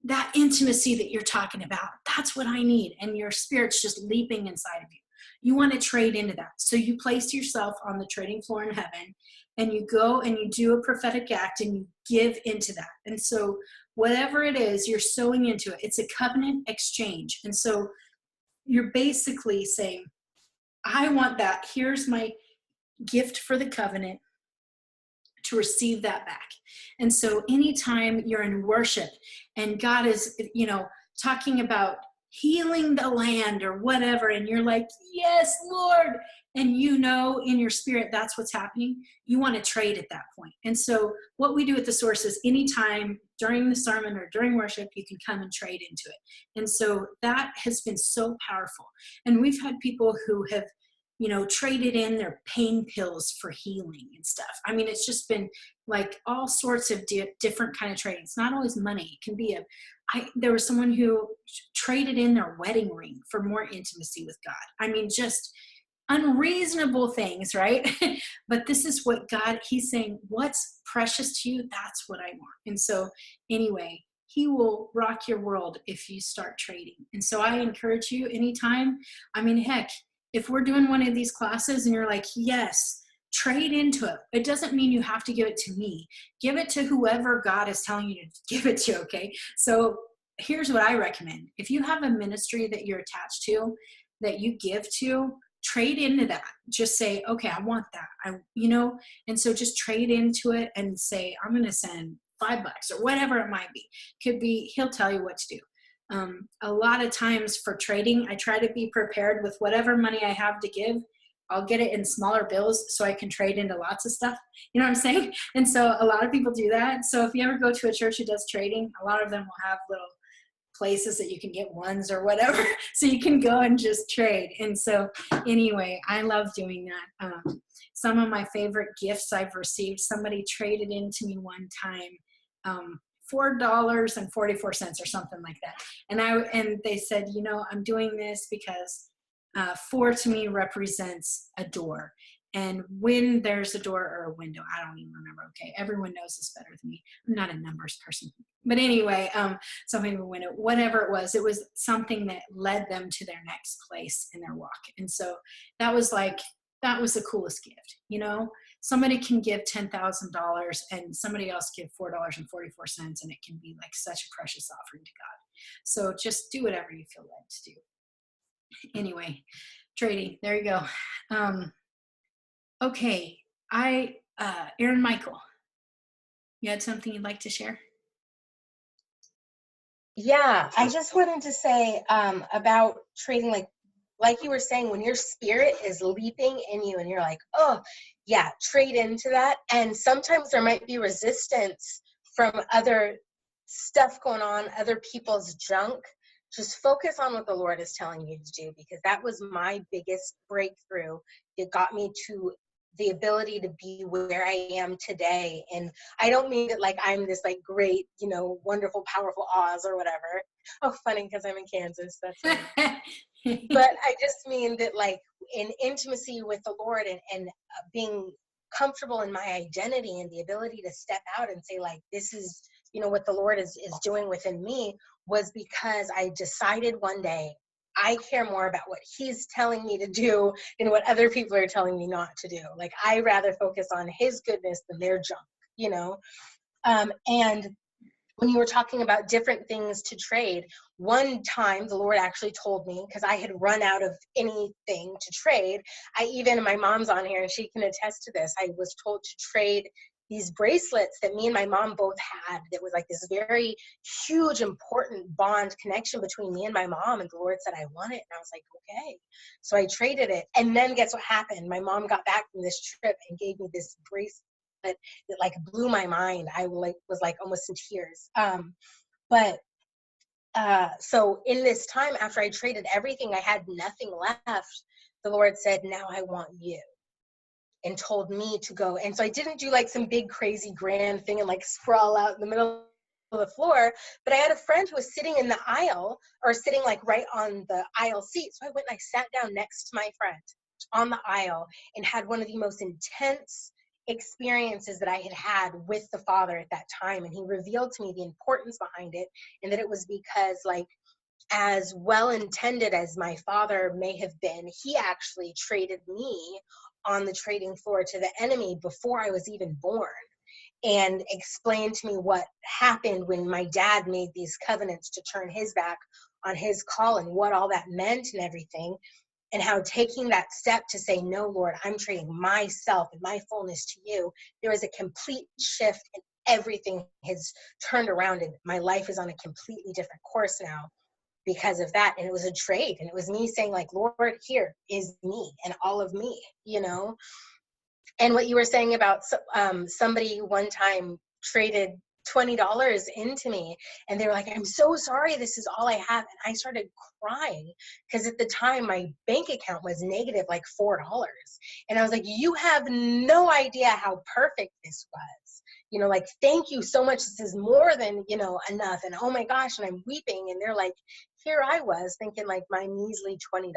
that intimacy that you're talking about, that's what I need, and your spirit's just leaping inside of you, you want to trade into that. So you place yourself on the trading floor in heaven, and you go and you do a prophetic act and you give into that. And so whatever it is, you're sowing into it. It's a covenant exchange. And so you're basically saying, I want that. Here's my gift for the covenant to receive that back. And so anytime you're in worship and God is, you know, talking about healing the land or whatever, and you're like, yes, Lord, and you know in your spirit that's what's happening, you want to trade at that point. And so what we do at the source is anytime during the sermon or during worship, you can come and trade into it. And so that has been so powerful. And we've had people who have, you know, traded in their pain pills for healing and stuff. I mean, it's just been like all sorts of different kind of trading. It's not always money. It can be there was someone who traded in their wedding ring for more intimacy with God. I mean, just unreasonable things, right? But this is what God, he's saying, what's precious to you, that's what I want. And so anyway, he will rock your world if you start trading. And so I encourage you anytime, I mean, heck, if we're doing one of these classes and you're like, yes, trade into it. It doesn't mean you have to give it to me. Give it to whoever God is telling you to give it to, okay? So here's what I recommend. If you have a ministry that you're attached to, that you give to, trade into that. Just say, okay, I want that. You know, and so just trade into it and say, I'm going to send $5 or whatever it might be. Could be, he'll tell you what to do. A lot of times for trading, I try to be prepared with whatever money I have to give. I'll get it in smaller bills so I can trade into lots of stuff. You know what I'm saying? And so a lot of people do that. So if you ever go to a church who does trading, a lot of them will have little places that you can get ones or whatever. So you can go and just trade. And so anyway, I love doing that. Some of my favorite gifts I've received, somebody traded into me one time, $4.44 or something like that. And they said, you know, I'm doing this because 4 to me represents a door. And when there's a door or a window, I don't even remember. Okay, everyone knows this better than me. I'm not a numbers person. But anyway, something of a window, whatever it was something that led them to their next place in their walk. And so that was the coolest gift. You know, somebody can give $10,000 and somebody else give $4.44, and it can be like such a precious offering to God. So just do whatever you feel led to do. Anyway, trading, there you go. Okay, Aaron Michael, you had something you'd like to share? Yeah, I just wanted to say about trading, like you were saying, when your spirit is leaping in you and you're like, oh, yeah, trade into that. And sometimes there might be resistance from other stuff going on, other people's junk. Just focus on what the Lord is telling you to do, because that was my biggest breakthrough. It got me to the ability to be where I am today. And I don't mean that like I'm this like great, you know, wonderful, powerful Oz or whatever. Oh, funny, because I'm in Kansas. That's funny. But I just mean that like in intimacy with the Lord and being comfortable in my identity and the ability to step out and say like, this is, you know, what the Lord is doing within me, was because I decided one day I care more about what he's telling me to do than what other people are telling me not to do. Like I rather focus on his goodness than their junk, you know? And when you were talking about different things to trade, one time the Lord actually told me, because I had run out of anything to trade. My mom's on here and she can attest to this. I was told to trade these bracelets that me and my mom both had. That was like this very huge, important bond connection between me and my mom. And the Lord said, I want it. And I was like, okay. So I traded it. And then guess what happened? My mom got back from this trip and gave me this bracelet that like blew my mind. I was like almost in tears. So in this time after I traded everything, I had nothing left. The Lord said, now I want you, and told me to go. And so I didn't do like some big crazy grand thing and like sprawl out in the middle of the floor, but I had a friend who was sitting in the aisle, or sitting like right on the aisle seat. So I went and I sat down next to my friend on the aisle and had one of the most intense experiences that I had had with the Father at that time. And he revealed to me the importance behind it, and that it was because like, as well intended as my father may have been, he actually traded me on the trading floor to the enemy before I was even born, and explained to me what happened when my dad made these covenants to turn his back on his call and what all that meant and everything. And how taking that step to say, no, Lord, I'm trading myself and my fullness to you, there was a complete shift, and everything has turned around, and my life is on a completely different course now because of that. And it was a trade, and it was me saying like, Lord, here is me and all of me, you know? And what you were saying about somebody one time traded $20 into me, and they were like, I'm so sorry, this is all I have. And I started crying because at the time my bank account was negative like $4. And I was like, you have no idea how perfect this was. You know, like, thank you so much. This is more than, you know, enough. And oh my gosh, and I'm weeping. And they're like, here I was thinking like my measly $20.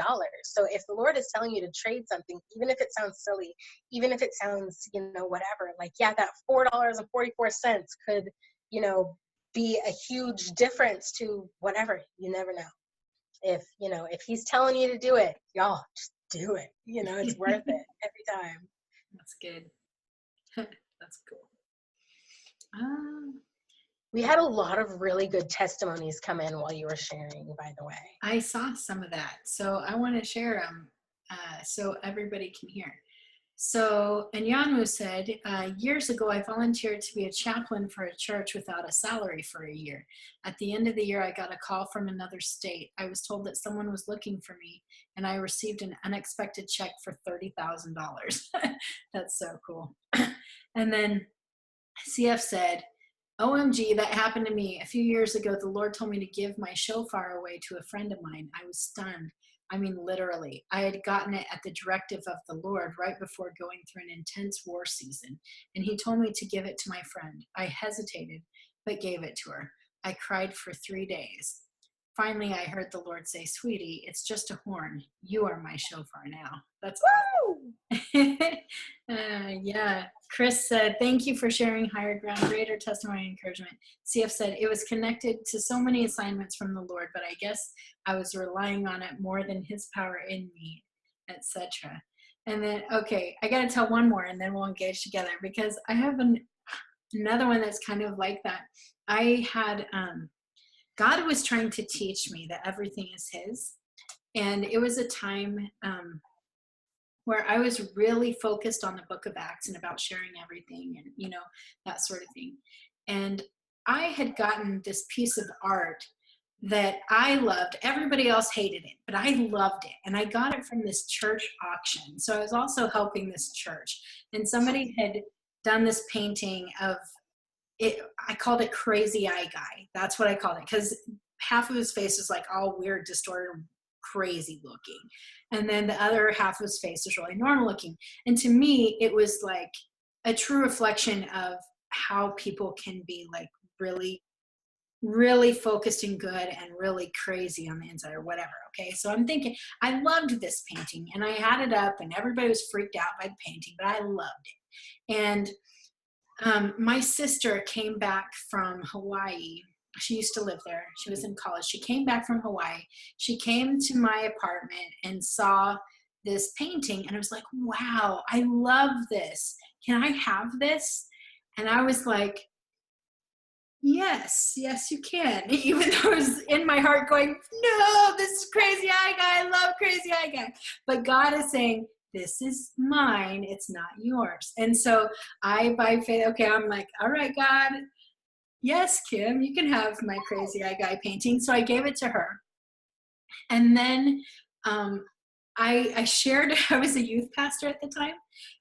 So if the Lord is telling you to trade something, even if it sounds silly, even if it sounds, you know, whatever, like, yeah, that $4.44 could, you know, be a huge difference to whatever. You never know. If, you know, if he's telling you to do it, y'all just do it. You know, it's worth it every time. That's good. That's cool. We had a lot of really good testimonies come in while you were sharing, by the way. I saw some of that, so I want to share them so everybody can hear. So, and Yanu said, years ago, I volunteered to be a chaplain for a church without a salary for a year. At the end of the year, I got a call from another state. I was told that someone was looking for me, and I received an unexpected check for $30,000. That's so cool. And then CF said, OMG, that happened to me. A few years ago, the Lord told me to give my shofar away to a friend of mine. I was stunned. I mean, literally. I had gotten it at the directive of the Lord right before going through an intense war season, and he told me to give it to my friend. I hesitated, but gave it to her. I cried for 3 days. Finally, I heard the Lord say, sweetie, it's just a horn. You are my shofar now. That's awesome. Yeah. Chris said, thank you for sharing higher ground, greater testimony and encouragement. CF said, it was connected to so many assignments from the Lord, but I guess I was relying on it more than his power in me, etc. And then, okay, I got to tell one more and then we'll engage together, because I have another one that's kind of like that. I had, God was trying to teach me that everything is his. And it was a time where I was really focused on the book of Acts and about sharing everything and, you know, that sort of thing. And I had gotten this piece of art that I loved. Everybody else hated it, but I loved it. And I got it from this church auction. So I was also helping this church. And somebody had done this painting of it. I called it Crazy Eye Guy. That's what I called it, because half of his face was like all weird, distorted, crazy looking. And then the other half of his face was really normal looking. And to me, it was like a true reflection of how people can be like really, really focused and good and really crazy on the inside or whatever. Okay. So I'm thinking, I loved this painting and I had it up and everybody was freaked out by the painting, but I loved it. And my sister came back from Hawaii. She used to live there. She was in college. She came back from Hawaii. She came to my apartment and saw this painting and I was like, wow, I love this. Can I have this? And I was like, yes, you can. Even though I was in my heart going, no, this is Crazy Eye Guy. I love Crazy Eye Guy. But God is saying, this is mine. It's not yours. And so I, by faith, okay, I'm like, all right, God, yes, Kim, you can have my Crazy Eye Guy painting. So I gave it to her. And then I shared, I was a youth pastor at the time,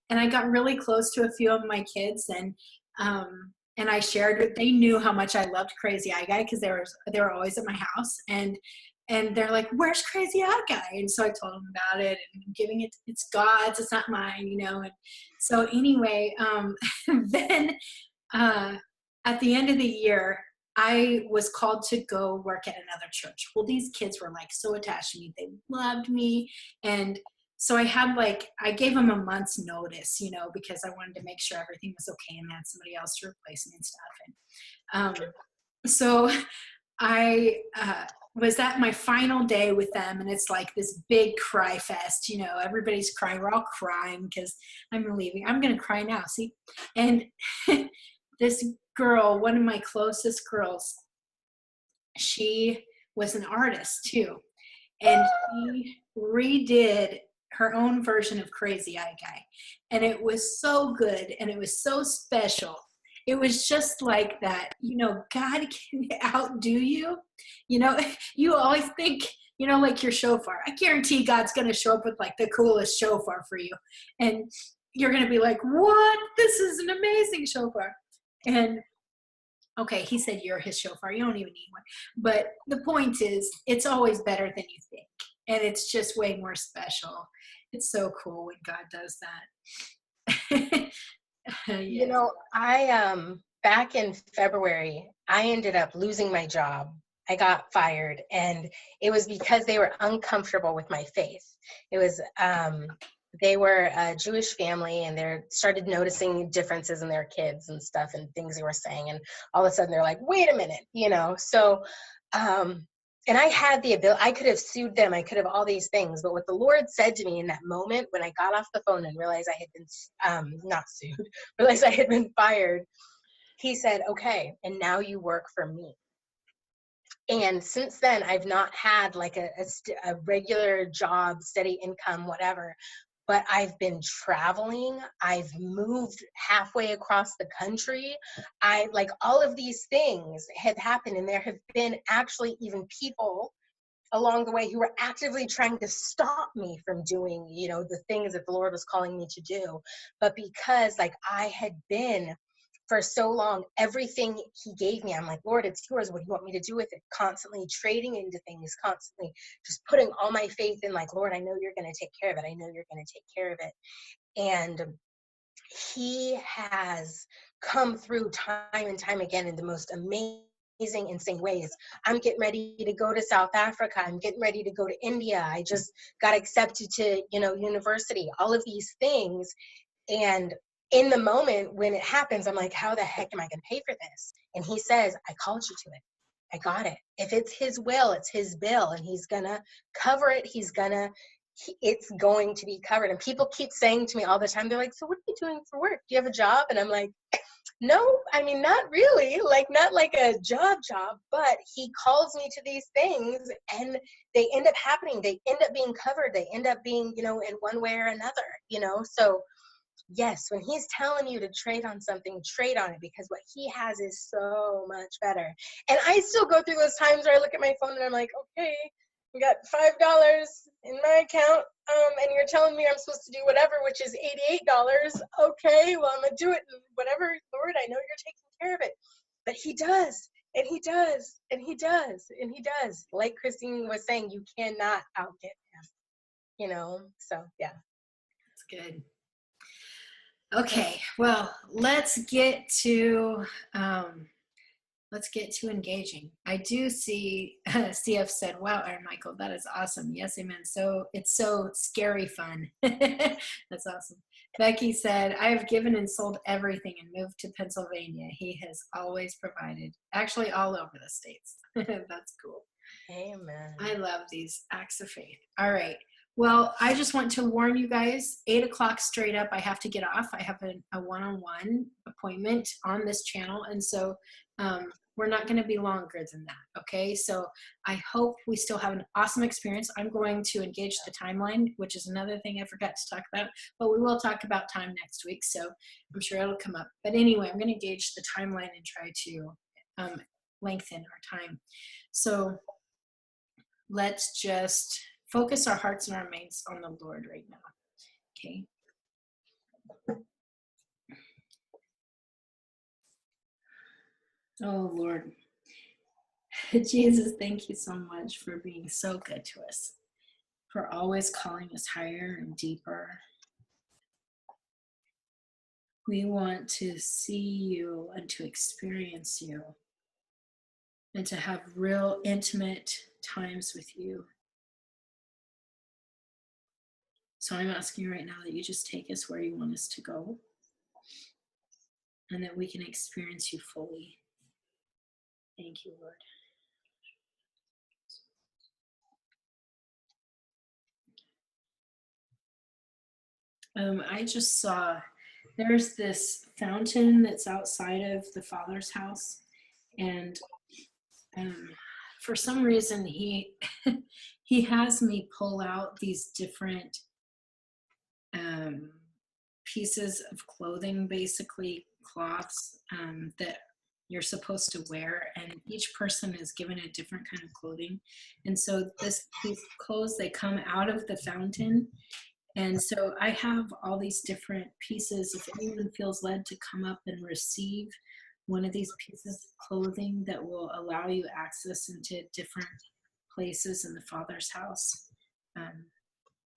and I got really close to a few of my kids, and I shared it. They knew how much I loved Crazy Eye Guy because they were always at my house, and they're like, "Where's Crazy Eye Guy?" And so I told them about it, and I'm giving it. It's God's. It's not mine, you know. And so anyway, then at the end of the year, I was called to go work at another church. Well, these kids were like so attached to me. They loved me. And so I gave them a month's notice, you know, because I wanted to make sure everything was okay and they had somebody else to replace me and stuff. And so I was at my final day with them, and it's like this big cry fest, you know, everybody's crying. We're all crying because I'm leaving. I'm going to cry now, see? And this girl, one of my closest girls, she was an artist too. And she redid her own version of Crazy Eye Guy. And it was so good and it was so special. It was just like that, you know, God can outdo you. You know, you always think, you know, like your shofar. I guarantee God's going to show up with like the coolest shofar for you. And you're going to be like, what? This is an amazing shofar. And okay, he said you're his shofar. You don't even need one. But the point is, it's always better than you think. And it's just way more special. It's so cool when God does that. Yeah. You know, I back in February, I ended up losing my job. I got fired, and it was because they were uncomfortable with my faith. It was they were a Jewish family, and they started noticing differences in their kids and stuff and things they were saying, and all of a sudden they're like, wait a minute, you know. So and I had the ability, I could have sued them, I could have all these things, but what the Lord said to me in that moment when I got off the phone and realized I had been not sued, realized I had been fired, he said, okay, and now you work for me. And since then, I've not had like a regular job, steady income, whatever, but I've been traveling. I've moved halfway across the country. I like all of these things had happened, and there have been actually even people along the way who were actively trying to stop me from doing, you know, the things that the Lord was calling me to do. But because like I had been for so long, everything he gave me, I'm like, Lord, it's yours. What do you want me to do with it? Constantly trading into things, constantly just putting all my faith in like, Lord, I know you're going to take care of it. I know you're going to take care of it. And he has come through time and time again in the most amazing, insane ways. I'm getting ready to go to South Africa. I'm getting ready to go to India. I just got accepted to, you know, university, all of these things. And in the moment when it happens, I'm like, how the heck am I going to pay for this? And he says, I called you to it. I got it. If it's his will, it's his bill, and he's going to cover it. It's going to be covered. And people keep saying to me all the time, they're like, so what are you doing for work? Do you have a job? And I'm like, no, I mean, not really, like not like a job, but he calls me to these things and they end up happening. They end up being covered. They end up being, you know, in one way or another, you know? So yes, when he's telling you to trade on something, trade on it, because what he has is so much better. And I still go through those times where I look at my phone and I'm like, okay, we got $5 in my account, and you're telling me I'm supposed to do whatever, which is $88. Okay, well, I'm gonna do it. Whatever, Lord, I know you're taking care of it. But he does. And he does, and he does, and he does. Like Christine was saying, you cannot outgive him, so yeah. That's good. Okay, well, let's get to engaging. I do see CF said, wow, Aaron Michael, that is awesome. Yes, amen. So it's so scary fun. That's awesome. Becky said, I have given and sold everything and moved to Pennsylvania. He has always provided, actually all over the States. That's cool. Amen. I love these acts of faith. All right. Well, I just want to warn you guys, 8 o'clock straight up, I have to get off. I have a one-on-one appointment on this channel. And so we're not going to be longer than that. Okay. So I hope we still have an awesome experience. I'm going to engage the timeline, which is another thing I forgot to talk about, but we will talk about time next week. So I'm sure it'll come up. But anyway, I'm going to engage the timeline and try to lengthen our time. So let's just focus our hearts and our minds on the Lord right now. Okay. Oh, Lord. Jesus, thank you so much for being so good to us, for always calling us higher and deeper. We want to see you and to experience you and to have real intimate times with you. So I'm asking you right now that you just take us where you want us to go and that we can experience you fully. Thank you, Lord. I just saw there's this fountain that's outside of the Father's house, and for some reason he has me pull out these different pieces of clothing, basically cloths that you're supposed to wear, and each person is given a different kind of clothing. And so these clothes, they come out of the fountain. And so I have all these different pieces. If anyone feels led to come up and receive one of these pieces of clothing that will allow you access into different places in the Father's house,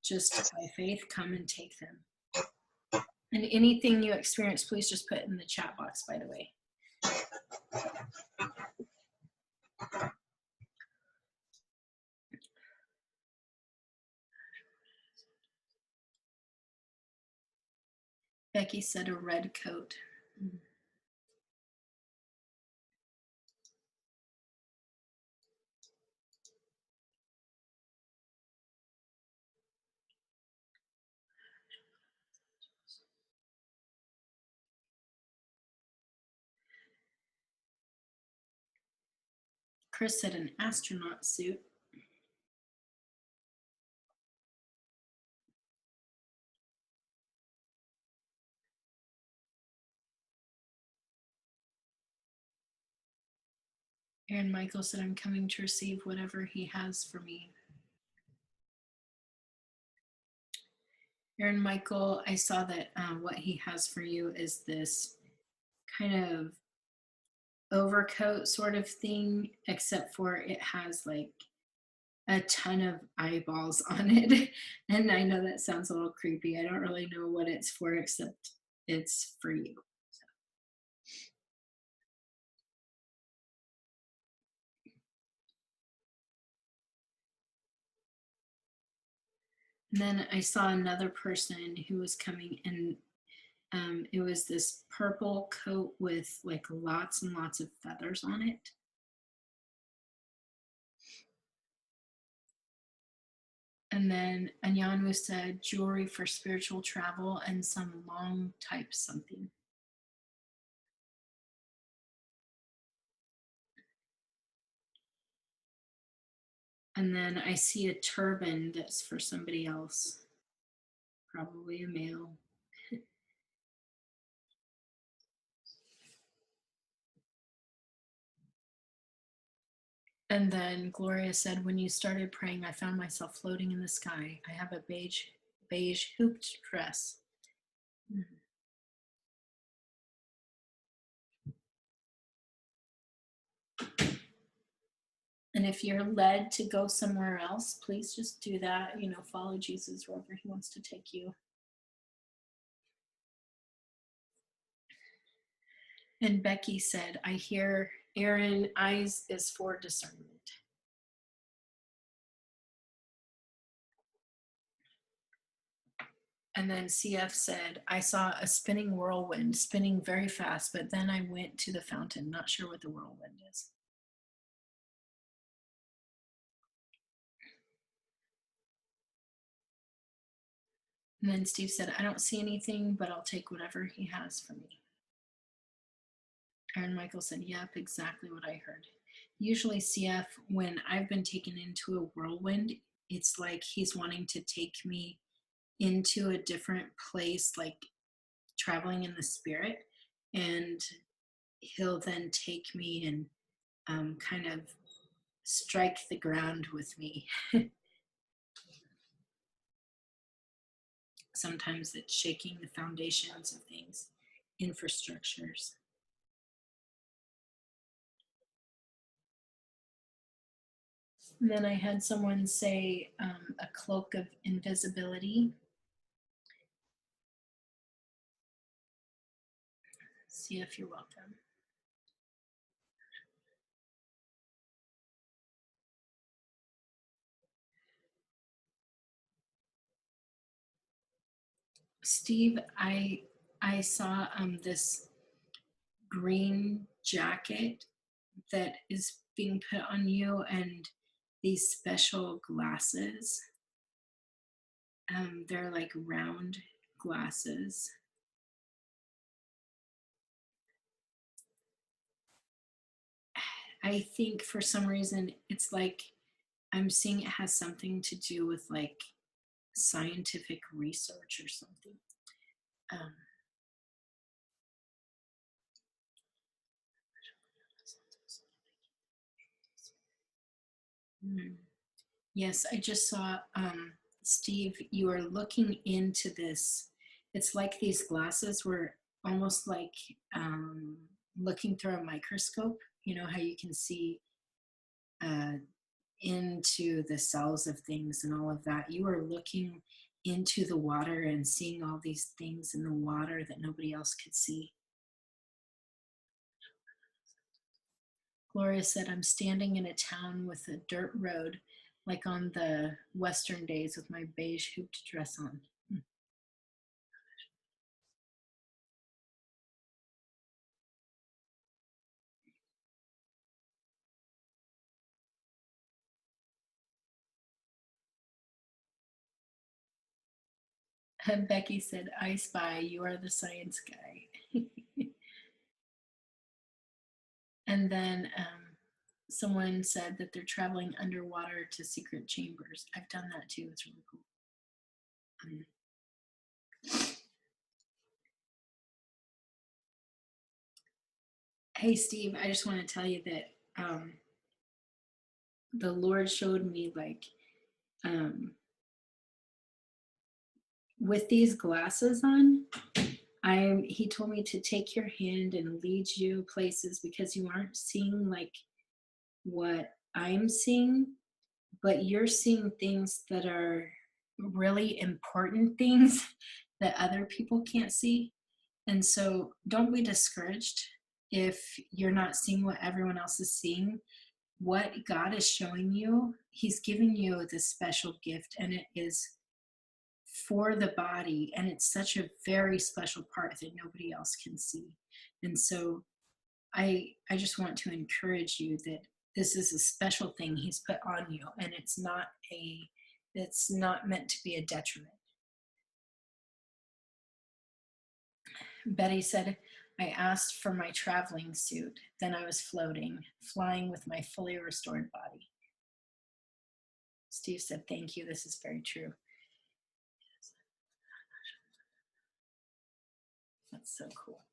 just by faith, come and take them. And anything you experience, please just put in the chat box, by the way. Becky said a red coat. Chris said an astronaut suit. Aaron Michael said, I'm coming to receive whatever he has for me. Aaron Michael, I saw that what he has for you is this kind of overcoat sort of thing, except for it has like a ton of eyeballs on it. And I know that sounds a little creepy. I don't really know what it's for, except it's for you. And then I saw another person who was coming, and it was this purple coat with like lots and lots of feathers on it. And then Anyanwu said jewelry for spiritual travel and some long type something. And then I see a turban that's for somebody else, probably a male. And then Gloria said, when you started praying, I found myself floating in the sky. I have a beige hooped dress. And if you're led to go somewhere else, please just do that. Follow Jesus wherever he wants to take you. And Becky said, I hear Aaron, eyes is for discernment. And then CF said, I saw a spinning whirlwind spinning very fast, but then I went to the fountain. Not sure what the whirlwind is. And then Steve said, I don't see anything, but I'll take whatever he has for me. Aaron Michael said, yep, exactly what I heard. Usually CF, when I've been taken into a whirlwind, it's like he's wanting to take me into a different place, like traveling in the spirit. And he'll then take me and kind of strike the ground with me. Sometimes it's shaking the foundations of things, infrastructures. And then I had someone say a cloak of invisibility. See if you're welcome. Steve, I saw this green jacket that is being put on you and these special glasses. They're like round glasses. I think for some reason it's like I'm seeing it has something to do with like scientific research or something. Yes, I just saw, Steve, you are looking into this. It's like these glasses were almost like looking through a microscope. You know how you can see into the cells of things and all of that. You are looking into the water and seeing all these things in the water that nobody else could see. Gloria said, I'm standing in a town with a dirt road, like on the Western days with my beige hooped dress on. And Becky said, I spy, you are the science guy. And then someone said that they're traveling underwater to secret chambers. I've done that too. It's really cool. Hey, Steve, I just want to tell you that the Lord showed me like with these glasses on, he told me to take your hand and lead you places because you aren't seeing like what I'm seeing, but you're seeing things that are really important things that other people can't see. And so don't be discouraged if you're not seeing what everyone else is seeing. What God is showing you, he's giving you this special gift, and it is for the body, and it's such a very special part that nobody else can see. And so I just want to encourage you that this is a special thing he's put on you, and it's not meant to be a detriment. Betty said, I asked for my traveling suit, then I was floating, flying with my fully restored body. Steve said, thank you, this is very true. That's so cool.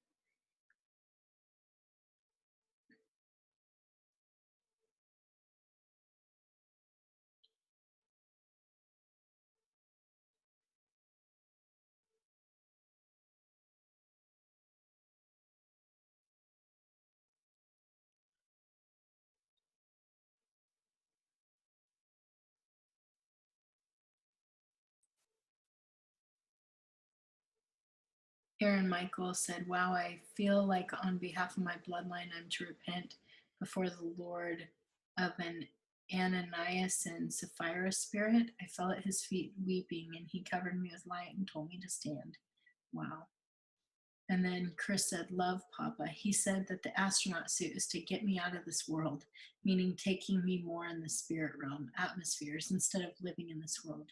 Aaron Michael said, wow, I feel like on behalf of my bloodline, I'm to repent before the Lord of an Ananias and Sapphira spirit. I fell at his feet weeping, and he covered me with light and told me to stand. Wow. And then Chris said, love Papa. He said that the astronaut suit is to get me out of this world, meaning taking me more in the spirit realm, atmospheres, instead of living in this world.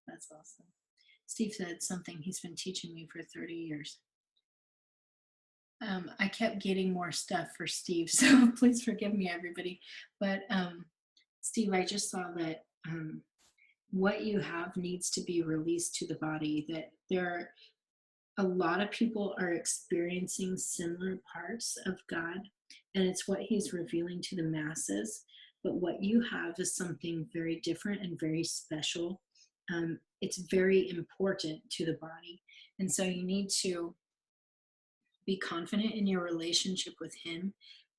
That's awesome. Steve said something he's been teaching me for 30 years. I kept getting more stuff for Steve, so please forgive me, everybody. But Steve, I just saw that what you have needs to be released to the body, that there are a lot of people are experiencing similar parts of God, and it's what he's revealing to the masses. But what you have is something very different and very special. It's very important to the body. And so you need to be confident in your relationship with him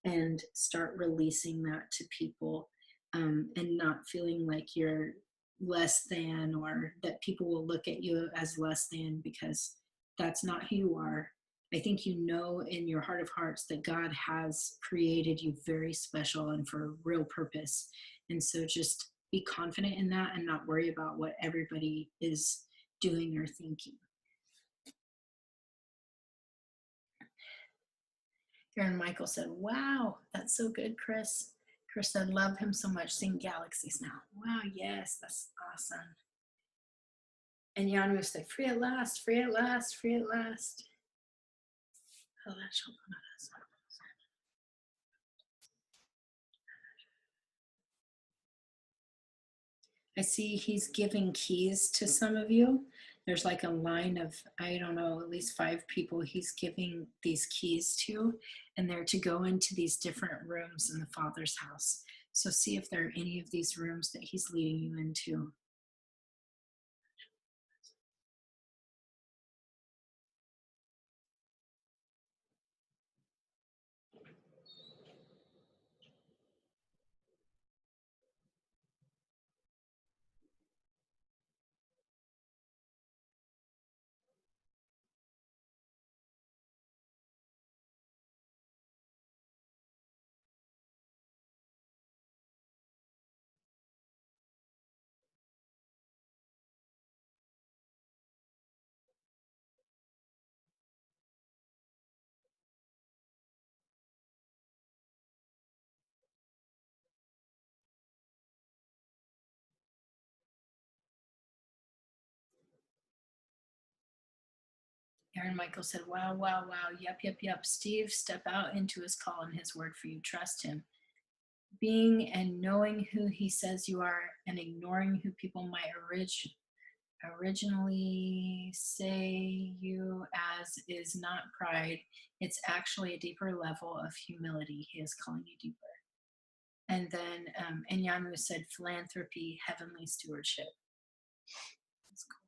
and start releasing that to people, and not feeling like you're less than, or that people will look at you as less than, because that's not who you are. I think you know in your heart of hearts that God has created you very special and for a real purpose. And so just be confident in that and not worry about what everybody is doing or thinking. Aaron Michael said, wow, that's so good, Chris. Chris said, love him so much, sing galaxies now. Wow, yes, that's awesome. And Yanu said, free at last, free at last, free at last. I see he's giving keys to some of you. There's like a line of, I don't know, at least 5 people he's giving these keys to, and they're to go into these different rooms in the Father's house. So see if there are any of these rooms that he's leading you into. Aaron Michael said, wow, wow, wow, yep, yep, yep. Steve, step out into his call and his word for you. Trust him. Being and knowing who he says you are and ignoring who people might originally say you as is not pride. It's actually a deeper level of humility. He is calling you deeper. And then Enyanu said, philanthropy, heavenly stewardship. That's cool.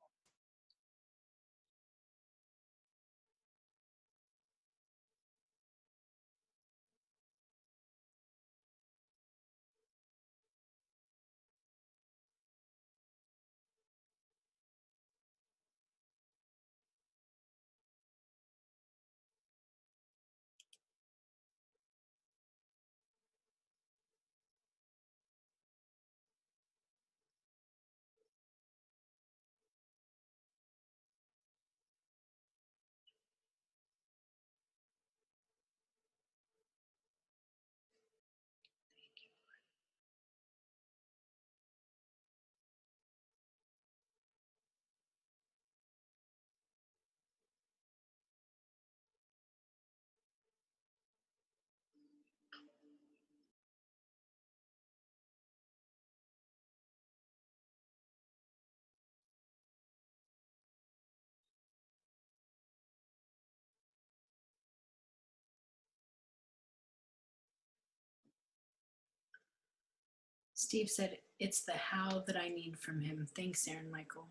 Steve said, it's the how that I need from him. Thanks, Aaron Michael.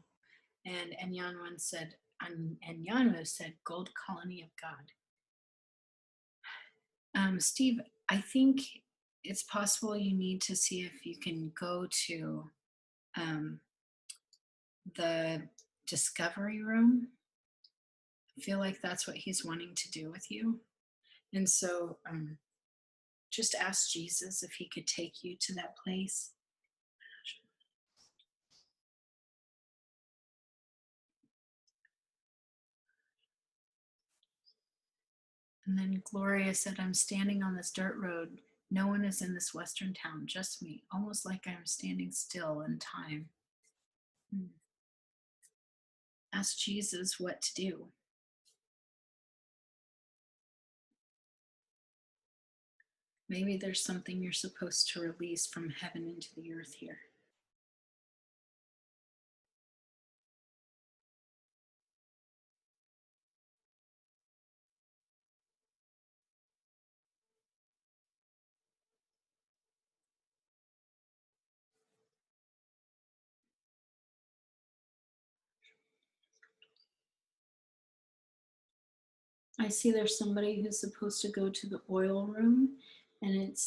And Enyanu said, gold colony of God. Steve, I think it's possible you need to see if you can go to the discovery room. I feel like that's what he's wanting to do with you. And so just ask Jesus if he could take you to that place. And then Gloria said, I'm standing on this dirt road. No one is in this western town, just me, almost like I'm standing still in time. Ask Jesus what to do. Maybe there's something you're supposed to release from heaven into the earth here. I see there's somebody who's supposed to go to the oil room, and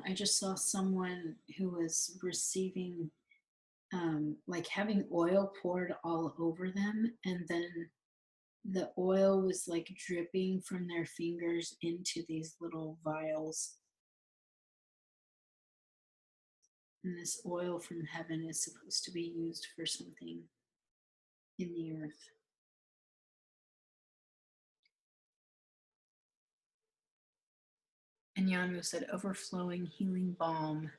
I just saw someone who was receiving, like having oil poured all over them, and then the oil was like dripping from their fingers into these little vials. And this oil from heaven is supposed to be used for something in the earth. And Yanu said, overflowing healing balm.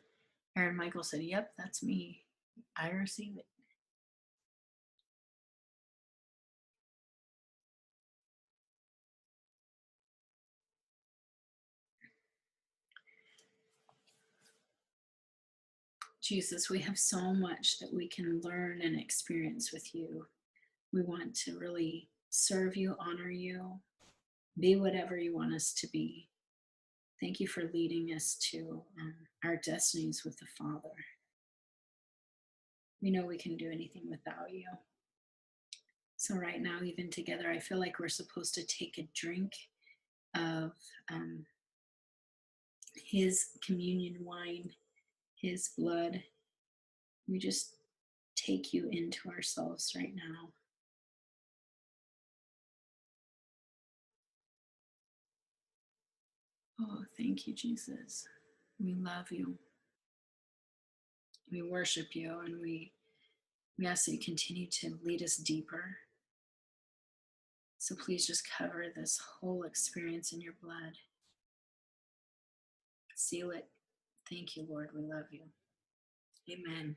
Aaron Michael said, yep, that's me. I receive it. Jesus, we have so much that we can learn and experience with you. We want to really serve you, honor you, be whatever you want us to be. Thank you for leading us to our destinies with the Father. We know we can do anything without you. So right now, even together, I feel like we're supposed to take a drink of his communion wine, his blood. We just take you into ourselves right now. Oh, thank you, Jesus. We love you. We worship you, and we ask that you continue to lead us deeper. So please just cover this whole experience in your blood. Seal it. Thank you, Lord. We love you. Amen.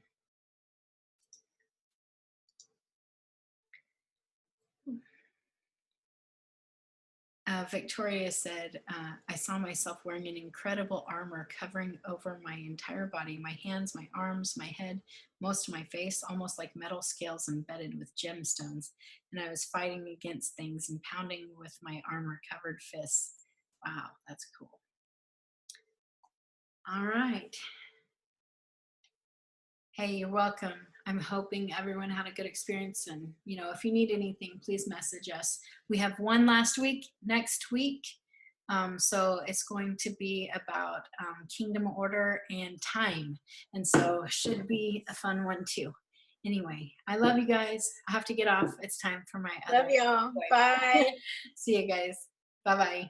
Victoria said, I saw myself wearing an incredible armor covering over my entire body, my hands, my arms, my head, most of my face, almost like metal scales embedded with gemstones. And I was fighting against things and pounding with my armor covered fists. Wow, that's cool. All right. Hey, you're welcome. I'm hoping everyone had a good experience. And, if you need anything, please message us. We have one last week, next week. So it's going to be about kingdom order and time. And so it should be a fun one too. Anyway, I love you guys. I have to get off. It's time for my other. Love y'all. Bye. See you guys. Bye-bye.